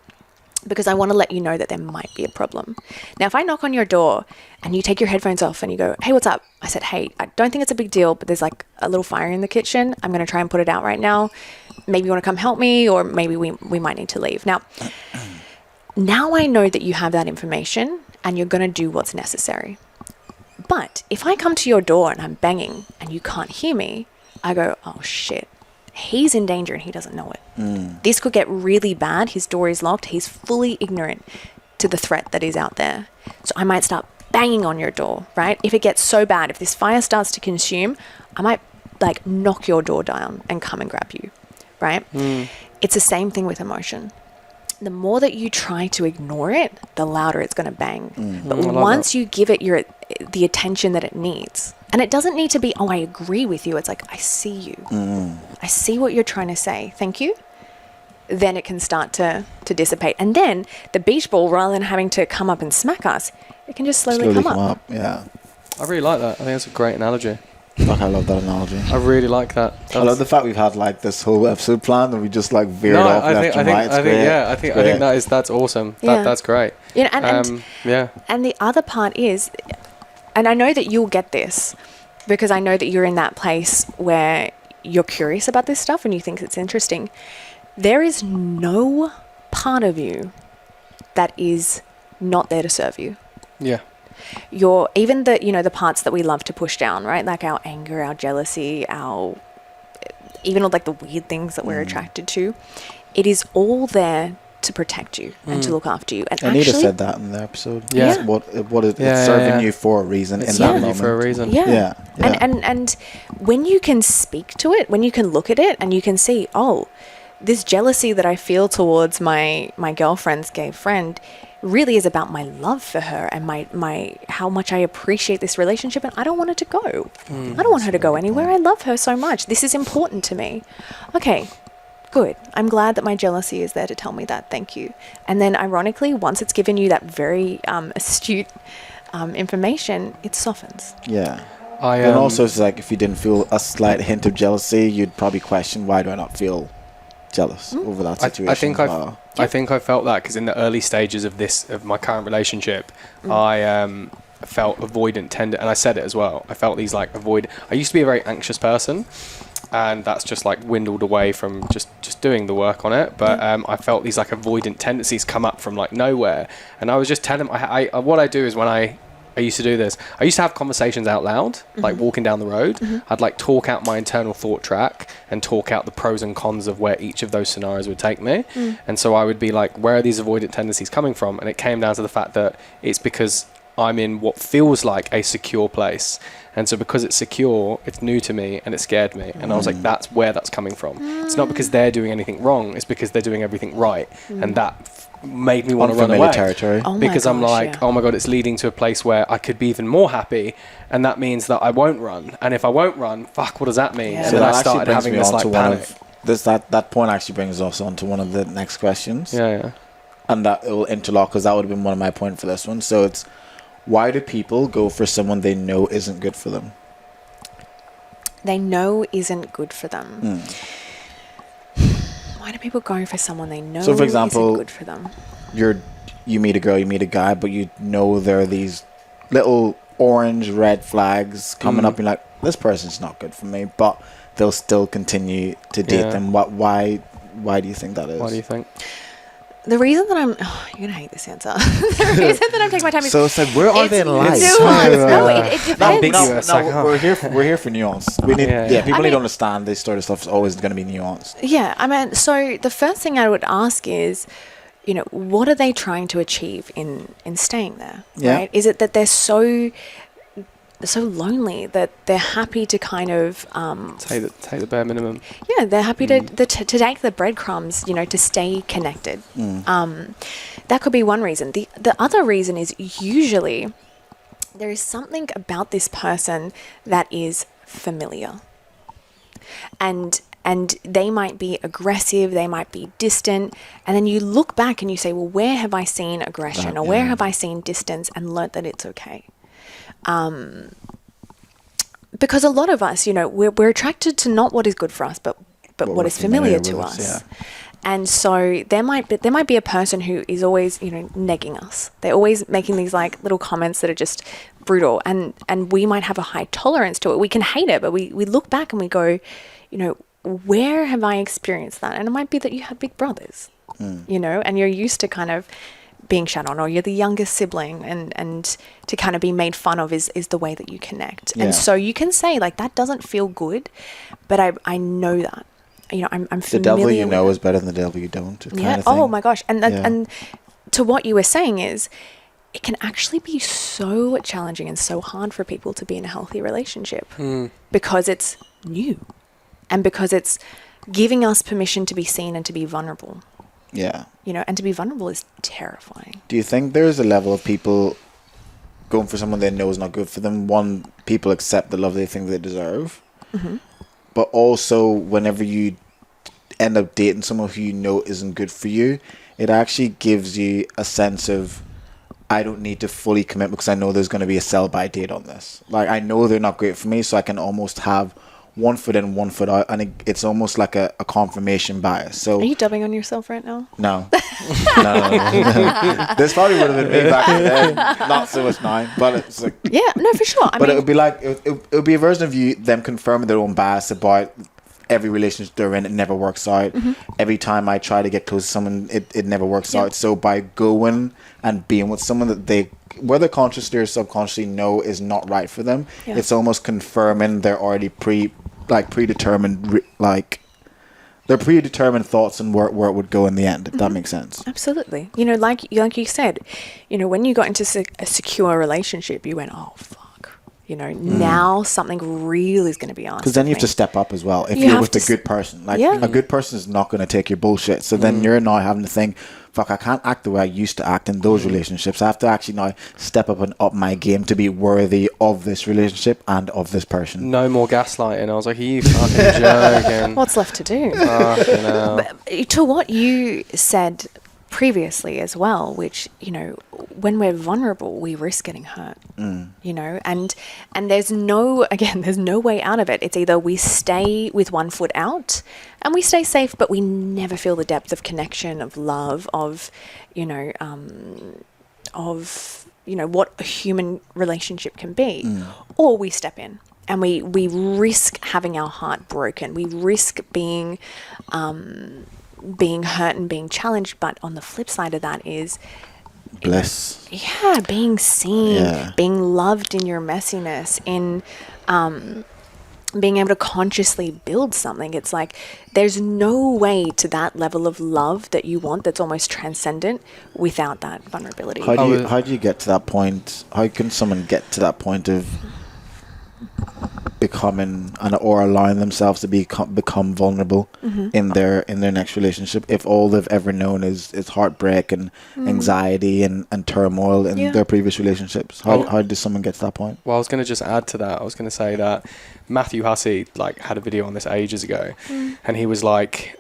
because I want to let you know that there might be a problem. Now, if I knock on your door and you take your headphones off and you go, hey, what's up? I said, hey, I don't think it's a big deal, but there's like a little fire in the kitchen. I'm going to try and put it out right now. Maybe you want to come help me, or maybe we might need to leave. Now I know that you have that information and you're going to do what's necessary. But if I come to your door and I'm banging and you can't hear me, I go, oh shit. He's in danger and he doesn't know it. This could get really bad. His door is locked. He's fully ignorant to the threat that is out there. So I might start banging on your door, right? If it gets so bad, if this fire starts to consume, I might like knock your door down and come and grab you, right? It's the same thing with emotion. The more that you try to ignore it, the louder it's going to bang. But once you give it the attention that it needs, and it doesn't need to be, oh, I agree with you. It's like, I see you. I see what you're trying to say. Thank you. Then it can start to dissipate. And then the beach ball, rather than having to come up and smack us, it can just slowly come up. Yeah. I really like that. I think that's a great analogy. Fuck, I love that analogy. I really like that. I love the fact we've had like this whole episode planned and we just like veered off left and right. I think that's awesome. Yeah. That's great. You know, and the other part is, and I know that you'll get this because I know that you're in that place where you're curious about this stuff and you think it's interesting. There is no part of you that is not there to serve you. Yeah. Even the parts that we love to push down, right? Like our anger, our jealousy, even like the weird things that we're attracted to. It is all there to protect you and to look after you. And Anita said that in the episode. Yeah. It's serving you for a reason in that moment. For a reason. Yeah. And when you can speak to it, when you can look at it and you can see, oh, this jealousy that I feel towards my girlfriend's gay friend really is about my love for her and my how much I appreciate this relationship, and I don't want it to go. I don't want her to go anywhere. I love her so much. This is important to me. Okay, good. I'm glad that my jealousy is there to tell me that. Thank you. And then ironically, once it's given you that very astute information, it softens. Yeah. And also it's like if you didn't feel a slight hint of jealousy, you'd probably question, why do I not feel jealous over that situation? I think I felt that because in the early stages of my current relationship, I felt avoidant tendencies, and I said it as well. I felt these like I used to be a very anxious person, and that's just like dwindled away from just doing the work on it. But I felt these like avoidant tendencies come up from like nowhere, and I was just telling what I do is when I used to do this. I used to have conversations out loud, like walking down the road. I'd like talk out my internal thought track and talk out the pros and cons of where each of those scenarios would take me. And so I would be like, where are these avoidant tendencies coming from? And it came down to the fact that it's because I'm in what feels like a secure place. And so because it's secure, it's new to me and it scared me. And I was like, that's where that's coming from. It's not because they're doing anything wrong. It's because they're doing everything right. And that made me want to run away territory. Because I'm like, oh my God, it's leading to a place where I could be even more happy. And that means that I won't run. And if I won't run, fuck, what does that mean? Yeah. And so then I started having this like panic. That point actually brings us on to one of the next questions. Yeah. And that will interlock because that would have been one of my points for this one. So it's, why do people go for someone they know isn't good for them? They know isn't good for them. Why do people go for someone they know for example, isn't good for them? You're you meet a girl, you meet a guy, but you know there are these little orange, red flags coming up. You're like, this person's not good for me, but they'll still continue to date them. Why do you think that is? Why do you think? The reason that you're gonna hate this answer. The reason that I'm taking my time is. So it's like, where are they in life? No, it depends. No, we're here for nuance. We need, people need to understand this sort of stuff is always going to be nuanced. Yeah, I mean, so the first thing I would ask is, what are they trying to achieve in staying there? Yeah. Right? Is it that they're so lonely that they're happy to kind of take the bare minimum? Yeah, they're happy to take the breadcrumbs, to stay connected. That could be one reason. The other reason is usually there is something about this person that is familiar, and they might be aggressive, they might be distant, and then you look back and you say, well, where have I seen aggression, or where have I seen distance, and learnt that it's okay. Because a lot of us, we're attracted to not what is good for us, but what is familiar to us. Yeah. And so there might be a person who is always, negging us. They're always making these like little comments that are just brutal, and we might have a high tolerance to it. We can hate it, but we look back and we go, where have I experienced that? And it might be that you had big brothers, and you're used to kind of being shat on, or you're the youngest sibling, and to kind of be made fun of is the way that you connect. And so you can say like, that doesn't feel good, but I know that, I'm familiar. The devil you know is better than the devil you don't. Yeah. Oh my gosh. And to what you were saying is, it can actually be so challenging and so hard for people to be in a healthy relationship because it's new, and because it's giving us permission to be seen and to be vulnerable. Yeah. And to be vulnerable is terrifying. Do you think there's a level of people going for someone they know is not good for them? One, people accept the love they think they deserve. Mm-hmm. But also, whenever you end up dating someone who you know isn't good for you, it actually gives you a sense of, I don't need to fully commit because I know there's going to be a sell-by date on this. Like, I know they're not great for me, so I can almost have one foot in, one foot out, and it's almost like a confirmation bias. So, are you dubbing on yourself right now? No. No. This probably would have been me back in the day. Not so much now, but it's like, yeah, no, for sure. But it would be like, it would be a version of them confirming their own bias about every relationship they're in. It never works out. Mm-hmm. Every time I try to get close to someone, it never works out. So by going and being with someone that they, whether consciously or subconsciously, know is not right for them, it's almost confirming their already predetermined their predetermined thoughts and where it would go in the end, if that makes sense. Absolutely. Like you said, when you got into a secure relationship, you went, oh fuck, now something real is going to be asked. Because then you have to step up as well. If you're with a good person, a good person is not going to take your bullshit. So then you're now having to think, fuck, I can't act the way I used to act in those relationships. I have to actually now step up and up my game to be worthy of this relationship and of this person. No more gaslighting. I was like, are you fucking joking? What's left to do? But to what you said previously as well, which, when we're vulnerable, we risk getting hurt, and there's no way out of it. It's either we stay with one foot out and we stay safe, but we never feel the depth of connection, of love, of what a human relationship can be, or we step in and we risk having our heart broken. We risk being hurt and being challenged, but on the flip side of that is bliss. Being seen, being loved in your messiness, in being able to consciously build something. It's like there's no way to that level of love that you want that's almost transcendent without that vulnerability. How do you get to that point? How can someone get to that point of becoming or allowing themselves to become vulnerable in their next relationship, if all they've ever known is heartbreak and anxiety and turmoil in their previous relationships? How does someone get to that point? Well, I was going to just add to that. I was going to say that Matthew Hussey had a video on this ages ago, and he was like,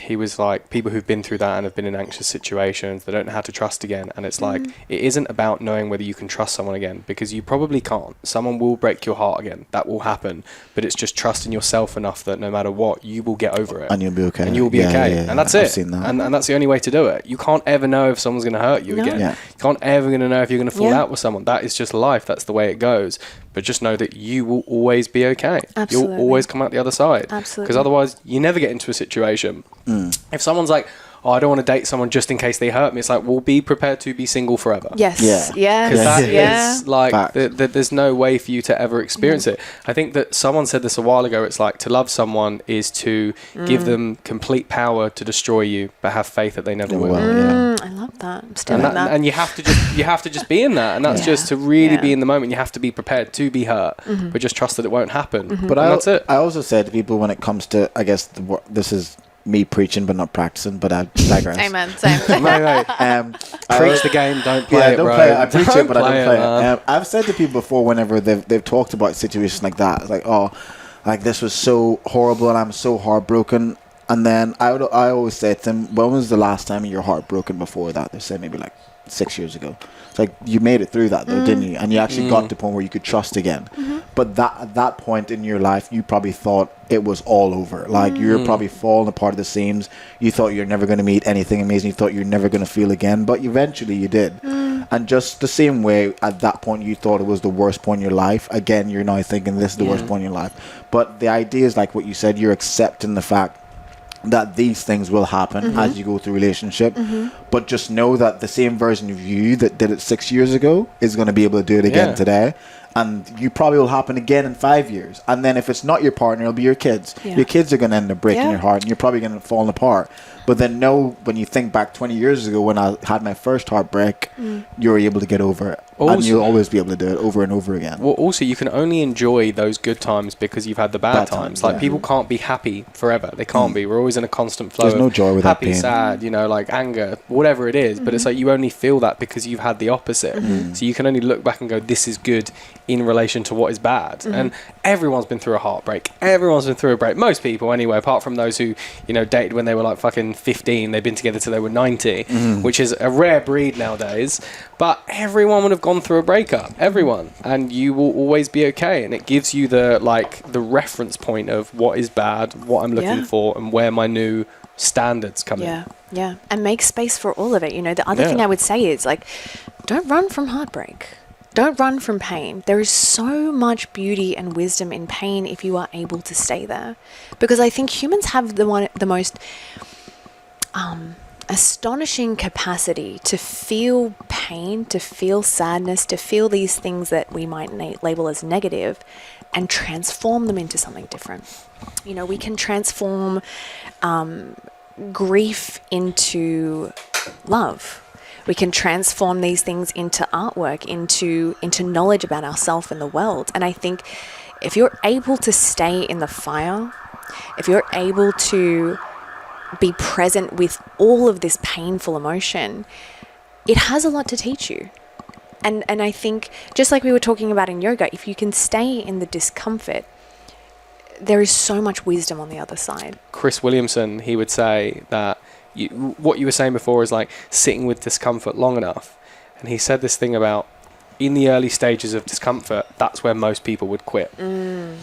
he was like, people who've been through that and have been in anxious situations, they don't know how to trust again. And it's like, it isn't about knowing whether you can trust someone again, because you probably can't. Someone will break your heart again. That will happen. But it's just trusting yourself enough that no matter what, you will get over it. And you'll be okay. And you'll be okay. And that's I've it. seen that. And that's the only way to do it. You can't ever know if someone's going to hurt you again. Yeah. You can't ever going to know if you're going to fall out with someone. That is just life. That's the way it goes. But just know that you will always be okay. Absolutely. You'll always come out the other side. Absolutely. Because otherwise, you never get into a situation. If someone's like, oh, I don't want to date someone just in case they hurt me, it's like, well, be prepared to be single forever. Yes. Yeah. Because that is like, there's no way for you to ever experience it. I think that someone said this a while ago. It's like, to love someone is to give them complete power to destroy you, but have faith that they never will. I love that. I'm still in that. And you have to just be in that. And that's just to really be in the moment. You have to be prepared to be hurt, but just trust that it won't happen. But that's it. I also said to people, when it comes to, I guess, this is me preaching but not practicing, but I digress. Amen. Same. Preach the game, don't play it, don't bro. play it. I preach it, but I don't play man. it. I've said to people before, whenever they've talked about situations like that, it's like, oh, like this was so horrible and I'm so heartbroken. And then I always say to them, when was the last time you were heartbroken before that? They say maybe like 6 years ago. It's like, you made it through that though, didn't you? And you actually got to the point where you could trust again. But at that point in your life, you probably thought it was all over. Like, you're probably falling apart at the seams. You thought you're never going to meet anything amazing. You thought you're never going to feel again. But eventually you did. And just the same way, at that point, you thought it was the worst point in your life. Again, you're now thinking this is the worst point in your life. But the idea is, like what you said, you're accepting the fact that these things will happen as you go through relationship, but just know that the same version of you that did it 6 years ago is going to be able to do it again today, and you probably will happen again in 5 years. And then if it's not your partner, it'll be your kids. Your kids are going to end up breaking your heart, and you're probably going to fall apart. But then know, when you think back 20 years ago when I had my first heartbreak, you were able to get over it. Also, and you'll always be able to do it over and over again. Well, also, you can only enjoy those good times because you've had the bad times. Like, people can't be happy forever. They can't be. We're always in a constant flow. There's no joy without happy, pain. sad, like anger, whatever it is. But it's like, you only feel that because you've had the opposite. So you can only look back and go, this is good in relation to what is bad. And everyone's been through a heartbreak. Everyone's been through a break. Most people, anyway, apart from those who, dated when they were like fucking 15. They've been together till they were 90, which is a rare breed nowadays. But everyone would have gone through a breakup. Everyone. And you will always be okay. And it gives you the reference point of what is bad, what I'm looking for, and where my new standards come in. Yeah. And make space for all of it. The other thing I would say is, like, don't run from heartbreak. Don't run from pain. There is so much beauty and wisdom in pain if you are able to stay there. Because I think humans have the most astonishing capacity to feel pain, to feel sadness, to feel these things that we might label as negative, and transform them into something different. We can transform grief into love. We can transform these things into artwork, into knowledge about ourselves and the world. And I think if you're able to stay in the fire, if you're able to be present with all of this painful emotion, it has a lot to teach you. And I think, just like we were talking about in yoga, if you can stay in the discomfort, there is so much wisdom on the other side. Chris Williamson, he would say that what you were saying before is like sitting with discomfort long enough. And he said this thing about, in the early stages of discomfort, that's where most people would quit.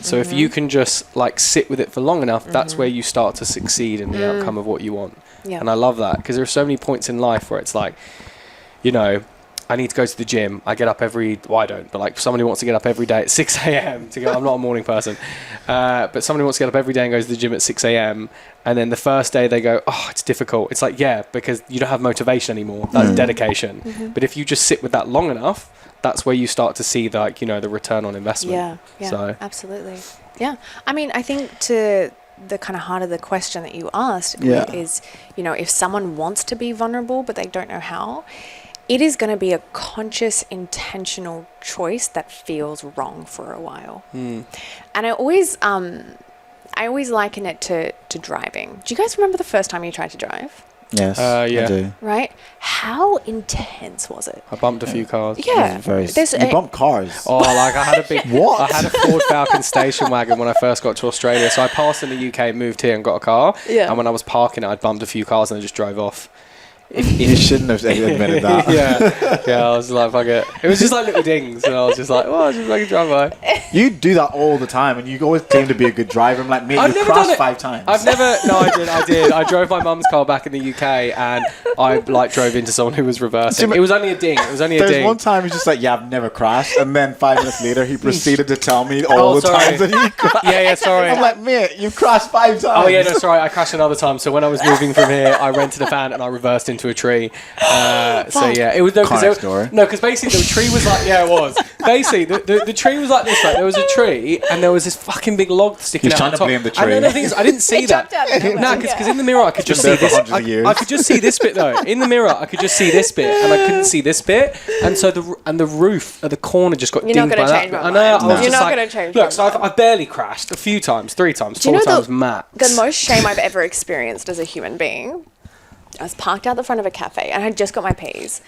So if you can just like sit with it for long enough, that's where you start to succeed in the outcome of what you want. And I love that, because there are so many points in life where it's like, I need to go to the gym. I get up I don't, but like somebody wants to get up every day at 6 a.m. to go. I'm not a morning person. But somebody wants to get up every day and goes to the gym at 6 a.m. And then the first day they go, oh, it's difficult. It's like, yeah, because you don't have motivation anymore. That's dedication. But if you just sit with that long enough, that's where you start to see the return on investment. Yeah, so. Absolutely. Yeah. I mean, I think to the kind of heart of the question that you asked is, if someone wants to be vulnerable, but they don't know how, it is going to be a conscious, intentional choice that feels wrong for a while. And I always liken it to driving. Do you guys remember the first time you tried to drive? Yes, yeah. I do. Right? How intense was it? I bumped a few cars. Yeah. You bump cars. Oh, like I had a big... What? I had a Ford Falcon station wagon when I first got to Australia. So I passed in the UK, moved here and got a car. Yeah. And when I was parking it, I'd bumped a few cars and I just drove off. You shouldn't have admitted that. yeah, I was like, fuck it. It was just like little dings, and I was just like, well, I just like a drive by. You do that all the time, and you always claim to be a good driver. I'm like, mate, I've you never crossed done it. 5 times. I did. I drove my mum's car back in the UK, and I like drove into someone who was reversing. It was only a ding. There's one time he's just like, yeah, I've never crashed, and then 5 minutes later, he proceeded to tell me all the times that he crashed. Yeah, sorry. I'm like, mate, you've crashed 5 times. Oh yeah, no, sorry, I crashed another time. So when I was moving from here, I rented a van and I reversed into a tree. So yeah, it was because basically the tree was like, yeah, it was basically the tree was like this. Like there was a tree and there was this fucking big log sticking out. Trying to blame the tree. And then the thing is, I didn't see that. No, because in the mirror I could just see this. I could just see this bit though. In the mirror I could just see this bit, and I couldn't see this bit. And so the roof at the corner just got dinged by that bit. I know. You're not going to change. Look, so I barely crashed a few times, 3 times, 4 times max. The most shame I've ever experienced as a human being. I was parked out the front of a cafe and I had just got my P's.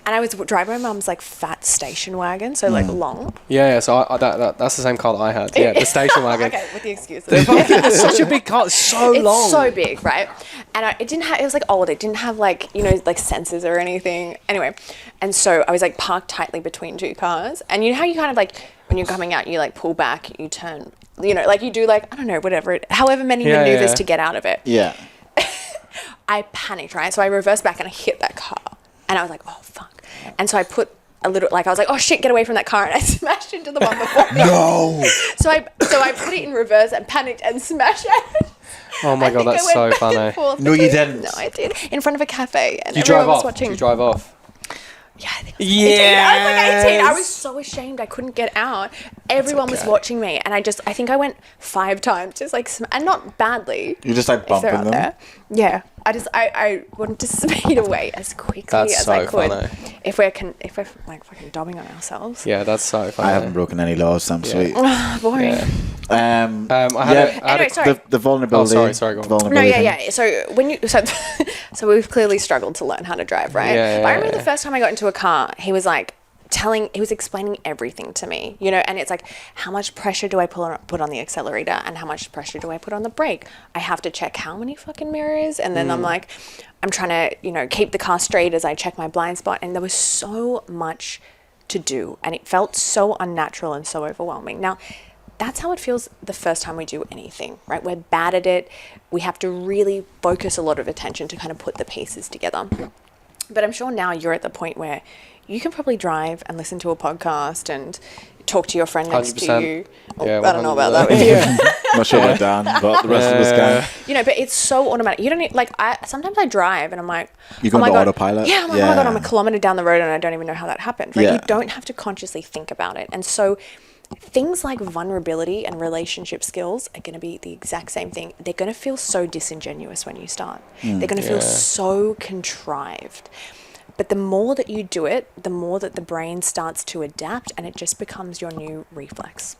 And I was driving my mum's like fat station wagon, so like long. Yeah. So that's the same car that I had. Yeah, the station wagon. Okay, with the excuses. It's such a big car. It's so long. It's so big, right? And it didn't have. It was like old. It didn't have like like sensors or anything. Anyway, and so I was like parked tightly between 2 cars. And you know how you kind of like when you're coming out, you like pull back, you turn. Like you do like I don't know whatever, however many maneuvers to get out of it. Yeah. I panicked, right? So I reversed back and I hit that car. And I was like, oh, fuck. And so I put a little, like, I was like, oh, shit, get away from that car. And I smashed into the one before me. No! So I put it in reverse and panicked and smashed it. Oh, my God, that's so funny. No, you didn't. No, I did. In front of a cafe. And you everyone drive was off? watching. Did you drive off? Yeah, I think I was like 18. I was so ashamed. I couldn't get out. Everyone was watching me. And I think I went 5 times, just like, and not badly. You're just like bumping them? There. Yeah. I wanted to speed away as quickly as I could. Funny. If we're like fucking dobbing on ourselves. Yeah, that's so funny. I haven't broken any laws, so I'm sweet. Boring. Yeah. Sorry. The vulnerability. Oh, sorry, go on. Vulnerability yeah. So we've clearly struggled to learn how to drive, right? But I remember the first time I got into a car, he was explaining everything to me, and it's like, how much pressure do I put on the accelerator and how much pressure do I put on the brake? I have to check how many fucking mirrors. And then I'm trying to, keep the car straight as I check my blind spot. And there was so much to do and it felt so unnatural and so overwhelming. Now, that's how it feels the first time we do anything, right? We're bad at it. We have to really focus a lot of attention to kind of put the pieces together. But I'm sure now you're at the point where you can probably drive and listen to a podcast and talk to your friend next 100%. to you. Yeah, I don't know about that with you. Not sure about Dan, but the rest of us can. But it's so automatic. You don't need, sometimes I drive and I'm like, you go into autopilot? Yeah, I'm like, oh my God, I'm a kilometer down the road and I don't even know how that happened. Right? Yeah. You don't have to consciously think about it. And so things like vulnerability and relationship skills are going to be the exact same thing. They're going to feel so disingenuous when you start. They're going to feel so contrived. But the more that you do it, the more that the brain starts to adapt and it just becomes your new reflex.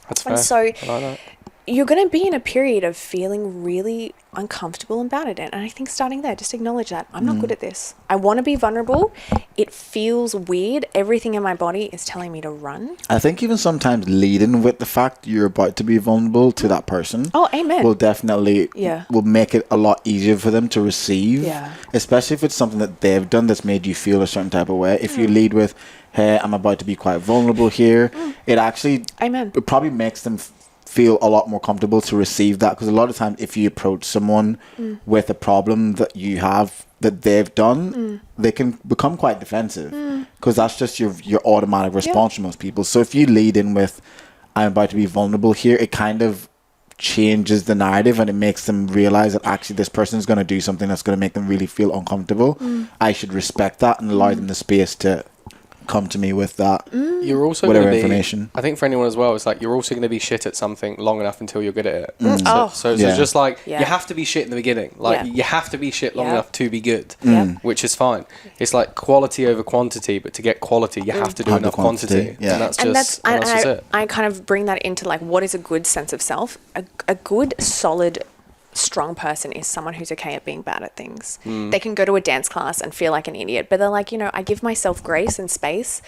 That's fair. And so I like that. You're going to be in a period of feeling really uncomfortable and bad at it. And I think starting there, just acknowledge that. I'm not good at this. I want to be vulnerable. It feels weird. Everything in my body is telling me to run. I think even sometimes leading with the fact you're about to be vulnerable to that person. Oh, amen. Will definitely will make it a lot easier for them to receive. Yeah. Especially if it's something that they've done that's made you feel a certain type of way. If you lead with, hey, I'm about to be quite vulnerable here, it actually it probably makes them feel a lot more comfortable to receive that, because a lot of times if you approach someone with a problem that you have that they've done, they can become quite defensive, because that's just your automatic response to most people. So if you lead in with, I'm about to be vulnerable here, it kind of changes the narrative and it makes them realize that actually this person is going to do something that's going to make them really feel uncomfortable. I should respect that and allow them the space to come to me with that. You're also whatever gonna be, information. I think for anyone as well, it's like you're also going to be shit at something long enough until you're good at it. So just like you have to be shit in the beginning. Like you have to be shit long enough to be good, which is fine. It's like quality over quantity, but to get quality, you have to do enough quantity. Yeah. And that's just it. I kind of bring that into like, what is a good sense of self? A good, solid strong person is someone who's okay at being bad at things. They can go to a dance class and feel like an idiot, but they're like, you know, I give myself grace and space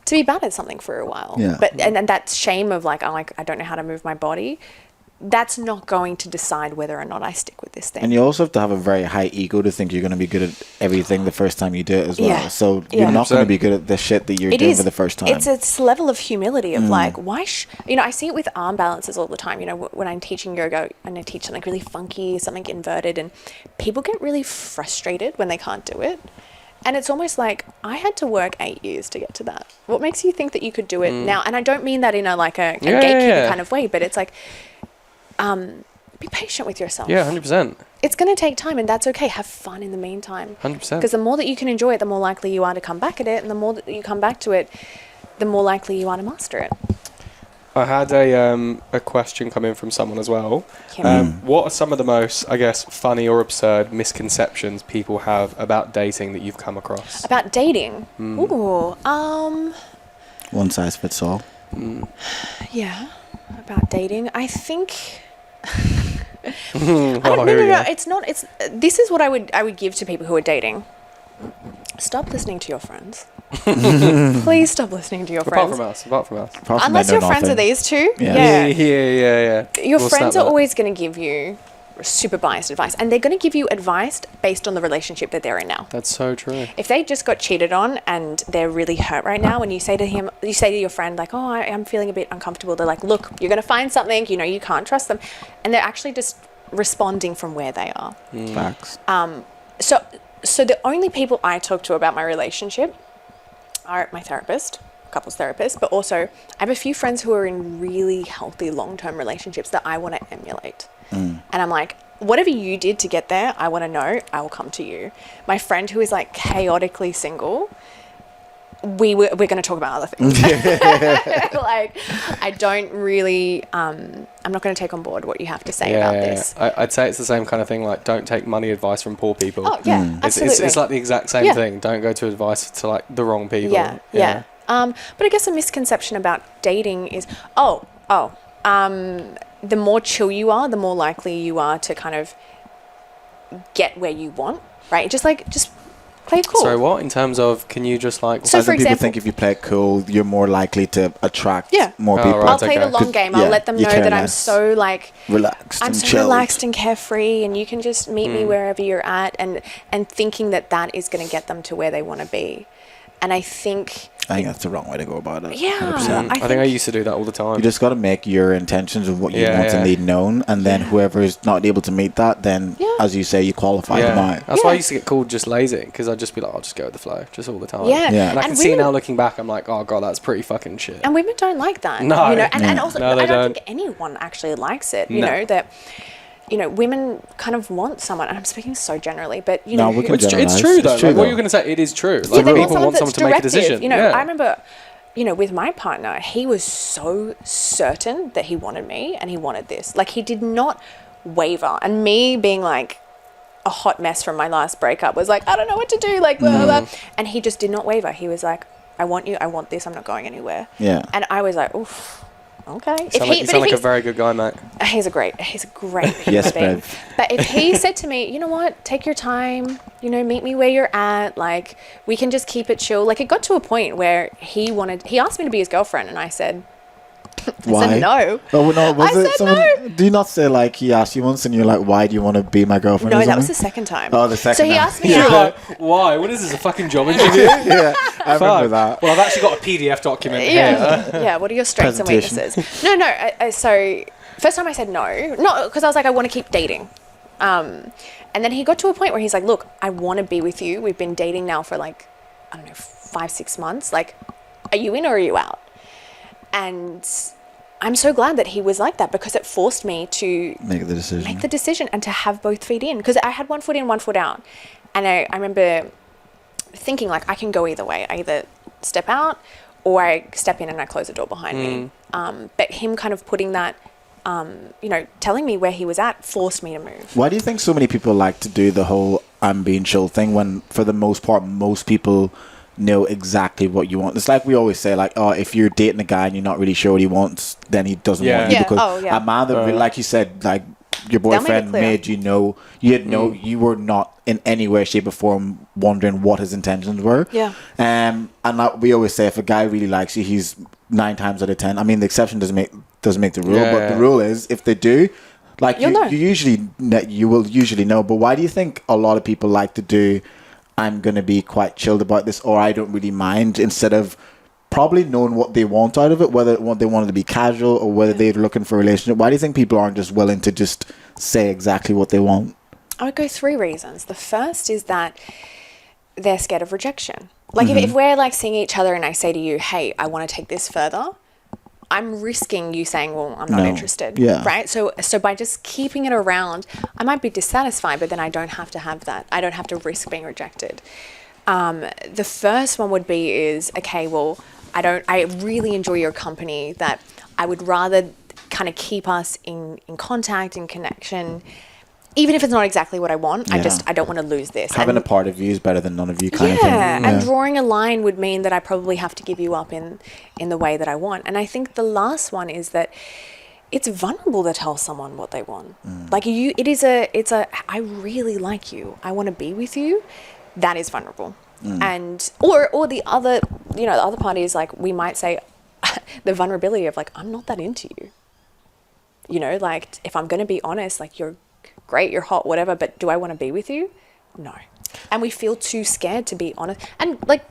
to be bad at something for a while. Yeah. But and that shame of like, I don't know how to move my body, that's not going to decide whether or not I stick with this thing. And you also have to have a very high ego to think you're going to be good at everything the first time you do it as well. Yeah. So you're not going to be good at the shit that you're doing for the first time. It's a level of humility of like, why? You know, I see it with arm balances all the time. You know, when I'm teaching yoga and I teach something really funky, something inverted, and people get really frustrated when they can't do it. And it's almost like, I had to work 8 years to get to that. What makes you think that you could do it now? And I don't mean that in a gatekeeper kind of way, but it's like, be patient with yourself. Yeah, 100%. It's going to take time, and that's okay. Have fun in the meantime. 100%. Because the more that you can enjoy it, the more likely you are to come back at it, and the more that you come back to it, the more likely you are to master it. I had a question come in from someone as well. What are some of the most, I guess, funny or absurd misconceptions people have about dating that you've come across? About dating? Ooh, one size fits all. yeah, about dating. I think... No. It's not. This is what I would give to people who are dating. Stop listening to your friends. Please stop listening to your friends. Apart from us. Unless your friends are these two. Yeah. Your friends are always going to give you super biased advice, and they're going to give you advice based on the relationship that they're in now. That's so true. If they just got cheated on and they're really hurt right now, and you say to your friend like, oh, I'm feeling a bit uncomfortable, they're like, look, you're going to find something, you know, you can't trust them, and they're actually just responding from where they are. Facts. So the only people I talk to about my relationship are my therapist, couples therapist, but also I have a few friends who are in really healthy long-term relationships that I want to emulate. And I'm like, whatever you did to get there, I want to know, I will come to you. My friend who is like chaotically single, we're going to talk about other things. Like, I don't really, I'm not going to take on board what you have to say about this. I'd say it's the same kind of thing, like, don't take money advice from poor people. Oh, yeah, absolutely. It's like the exact same thing. Don't go to advice to, like, the wrong people. Yeah. But I guess a misconception about dating is, the more chill you are, the more likely you are to kind of get where you want, right? Just play it cool. Sorry, what? In terms of, can you just like... So, for example, people think if you play it cool, you're more likely to attract more people. Right, I'll play the long game. I'll let them know that I'm so like... relaxed I'm and so chilled. relaxed and carefree, and you can just meet me wherever you're at, and thinking that is going to get them to where they want to be. And I think that's the wrong way to go about it. Yeah. 100%. I think I used to do that all the time. You just got to make your intentions of what you want to need known, and then whoever is not able to meet that, then, as you say, you qualify them out. That's why I used to get called just lazy, because I'd just be like, I'll just go with the flow, just all the time. Yeah. And I can see now looking back, I'm like, oh, God, that's pretty fucking shit. And women don't like that. No. You know? And also, No, I don't think anyone actually likes it, you know, that... You know, women kind of want someone, and I'm speaking so generally, but you know, it's true though. Like, what you're going to say, it is true. Like, people want someone to make a decision. You know, I remember, you know, with my partner, he was so certain that he wanted me and he wanted this. Like, he did not waver. And me being like a hot mess from my last breakup was like, I don't know what to do, like blah, blah, blah. And he just did not waver. He was like, I want you, I want this, I'm not going anywhere. Yeah. And I was like, oof. Okay. You sound like a very good guy, mate. He's a great yes, being. babe. But if he said to me, you know what, take your time, you know, meet me where you're at, like, we can just keep it chill. Like, it got to a point where he asked me to be his girlfriend, and I said, why? I said no. Oh, no. Was I it said someone, no. Do you not say, like, he asked you once and you're like, why do you want to be my girlfriend? No, that was the second time. Oh, the second time. So he time. asked me out. Why? What is this, a fucking job interview? Yeah, I remember that. Well, I've actually got a PDF document here. Yeah, what are your strengths and weaknesses? No. So first time I said no. Not because I was like, I want to keep dating. And then he got to a point where he's like, look, I want to be with you. We've been dating now for like, I don't know, 5-6 months. Like, are you in or are you out? And I'm so glad that he was like that, because it forced me to make the decision and to have both feet in, because I had 1 foot in, 1 foot out. And I remember thinking, like, I can go either way. I either step out or I step in and I close the door behind me. But him kind of putting that, you know, telling me where he was at forced me to move. Why do you think so many people like to do the whole I'm being chill thing when, for the most part, most people know exactly what you want? It's like we always say, like, oh, if you're dating a guy and you're not really sure what he wants, then he doesn't want you, because a man that, like you said, like, your boyfriend clear. made you know, you were not in any way, shape, or form wondering what his intentions were. Yeah. And like we always say, if a guy really likes you, he's 9 times out of 10. I mean, the exception doesn't make the rule, but the rule is if they do, like you will usually know. But why do you think a lot of people like to do, I'm going to be quite chilled about this, or I don't really mind, instead of probably knowing what they want out of it, whether they wanted to be casual or whether they're looking for a relationship? Why do you think people aren't just willing to just say exactly what they want? I would go 3 reasons. The first is that they're scared of rejection. Like if we're like seeing each other and I say to you, hey, I want to take this further, I'm risking you saying, well, I'm not interested. Yeah. Right? So by just keeping it around, I might be dissatisfied, but then I don't have to have that. I don't have to risk being rejected. The first one would be is, okay, well, I really enjoy your company, that I would rather kind of keep us in contact, in connection, even if it's not exactly what I want. I don't want to lose this. Having a part of you is better than none of you kind of thing. Yeah, and drawing a line would mean that I probably have to give you up in the way that I want. And I think the last one is that it's vulnerable to tell someone what they want. Like it's a, I really like you, I want to be with you. That is vulnerable. And or the other, the other part is like, we might say the vulnerability of like, I'm not that into you. Like if I'm going to be honest, like you're great, you're hot, whatever, but do I want to be with you? No. And we feel too scared to be honest. And like,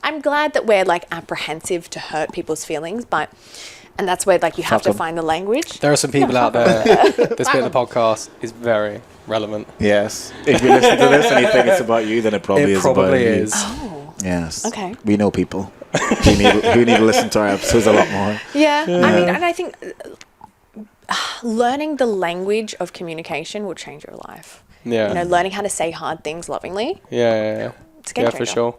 I'm glad that we're like apprehensive to hurt people's feelings, and that's where like you have to find the language. There are some people out there. This bit of the podcast is very relevant. Yes. If you listen to this and you think it's about you, then it probably is about you. Oh. Yes. Okay. We know people who need to listen to our episodes a lot more. Yeah. I mean, and I think learning the language of communication will change your life. Yeah. Learning how to say hard things lovingly. Yeah. It's a game changer. For sure.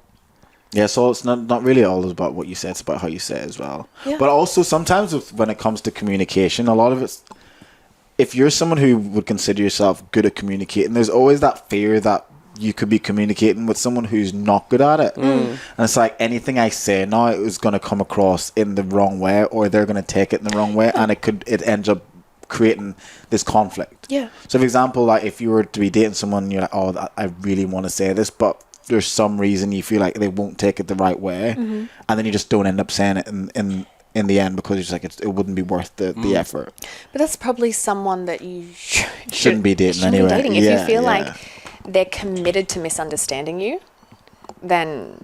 Yeah, so it's not really all about what you say, it's about how you say it as well. Yeah. But also sometimes when it comes to communication, a lot of it's, if you're someone who would consider yourself good at communicating, there's always that fear that you could be communicating with someone who's not good at it. And it's like anything I say now is going to come across in the wrong way, or they're going to take it in the wrong way, and it ends up creating this conflict. Yeah. So for example, like if you were to be dating someone, you're like, oh, I really want to say this, but there's some reason you feel like they won't take it the right way, and then you just don't end up saying it in the end because it's like it wouldn't be worth the effort. But that's probably someone that you shouldn't be dating anyway. If you feel like they're committed to misunderstanding you, then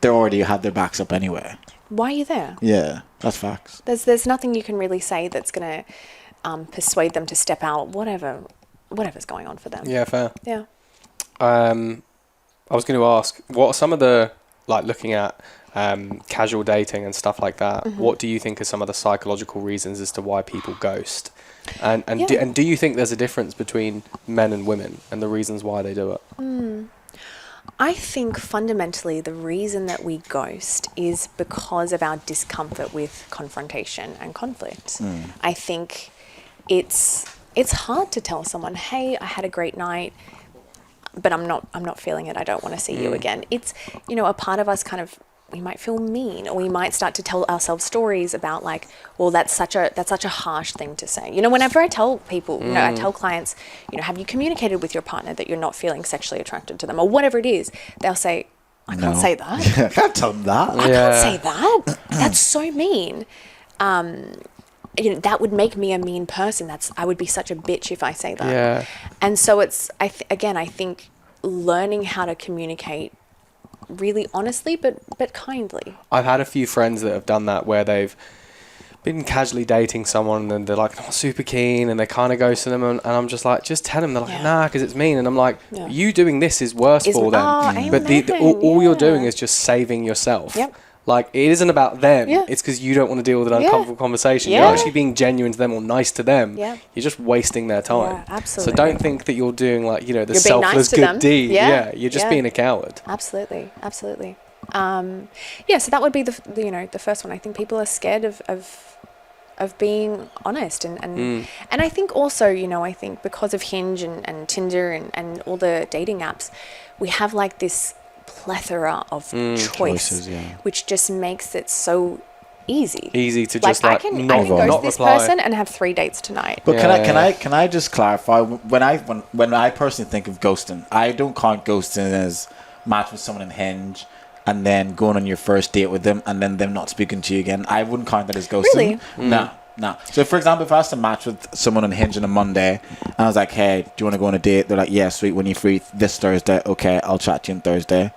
they already have their backs up anyway. Why are you there? Yeah, that's facts. There's nothing you can really say that's gonna persuade them to step out. Whatever's going on for them. Yeah, fair. Yeah. I was going to ask, what are some of the, like looking at casual dating and stuff like that, what do you think are some of the psychological reasons as to why people ghost? And do you think there's a difference between men and women and the reasons why they do it? I think fundamentally the reason that we ghost is because of our discomfort with confrontation and conflict. I think it's hard to tell someone, hey, I had a great night, but I'm not feeling it. I don't want to see you again. It's, a part of us kind of, we might feel mean, or we might start to tell ourselves stories about like, well, that's such a harsh thing to say. Whenever I tell people, I tell clients, have you communicated with your partner that you're not feeling sexually attracted to them or whatever it is? They'll say, I can't say that. I can't tell them that. I can't say that. That's so mean. That would make me a mean person. I would be such a bitch if I say that. Yeah. And so it's, I think learning how to communicate really honestly, but kindly. I've had a few friends that have done that where they've been casually dating someone and they're like not super keen and they kind of ghost them, and I'm just like, just tell them. They're like, nah, because it's mean. And I'm like, you doing this is worse for them. But all you're doing is just saving yourself. Yep. Like, it isn't about them. Yeah. It's because you don't want to deal with an uncomfortable conversation. Yeah. You're actually being genuine to them or nice to them. Yeah. You're just wasting their time. Yeah, absolutely. So don't think that you're doing like, the You're selfless nice to good them. deed. Yeah. You're just being a coward. Absolutely. So that would be the first one. I think people are scared of being honest, and I think also, I think because of Hinge and Tinder and all the dating apps, we have like this plethora of choices, which just makes it so easy to just I can ghost this reply. person and have 3 dates tonight. But can I just clarify, when I personally think of ghosting, I don't count ghosting as matching with someone on Hinge and then going on your first date with them and then them not speaking to you again. I wouldn't count that as ghosting. Really? No. So for example, if I was to match with someone on Hinge on a Monday and I was like, hey, do you want to go on a date? They're like, yeah, sweet, when you're free this Thursday. Okay, I'll chat to you on Thursday.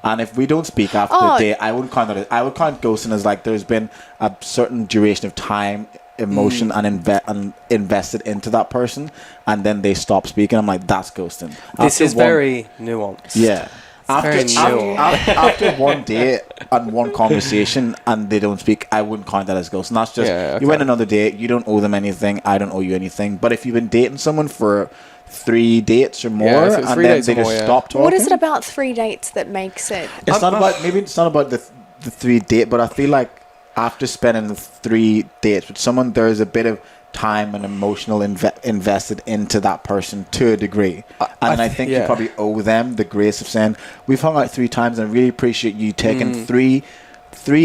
And if we don't speak after the date, I wouldn't count that. I would count ghosting as like there's been a certain duration of time, emotion, and invested into that person, and then they stop speaking. I'm like, that's ghosting. This is very nuanced. Yeah. After one date and one conversation and they don't speak, I wouldn't count that as ghosting. That's just you went another date. You don't owe them anything. I don't owe you anything. But if you've been dating someone for 3 dates or more, and then they just stop talking. What is it about 3 dates that makes it? It's not about the 3 date, but I feel like after spending 3 dates with someone, there's a bit of time and emotional invested into that person to a degree, and I think you probably owe them the grace of saying, we've hung out 3 times and I really appreciate you taking three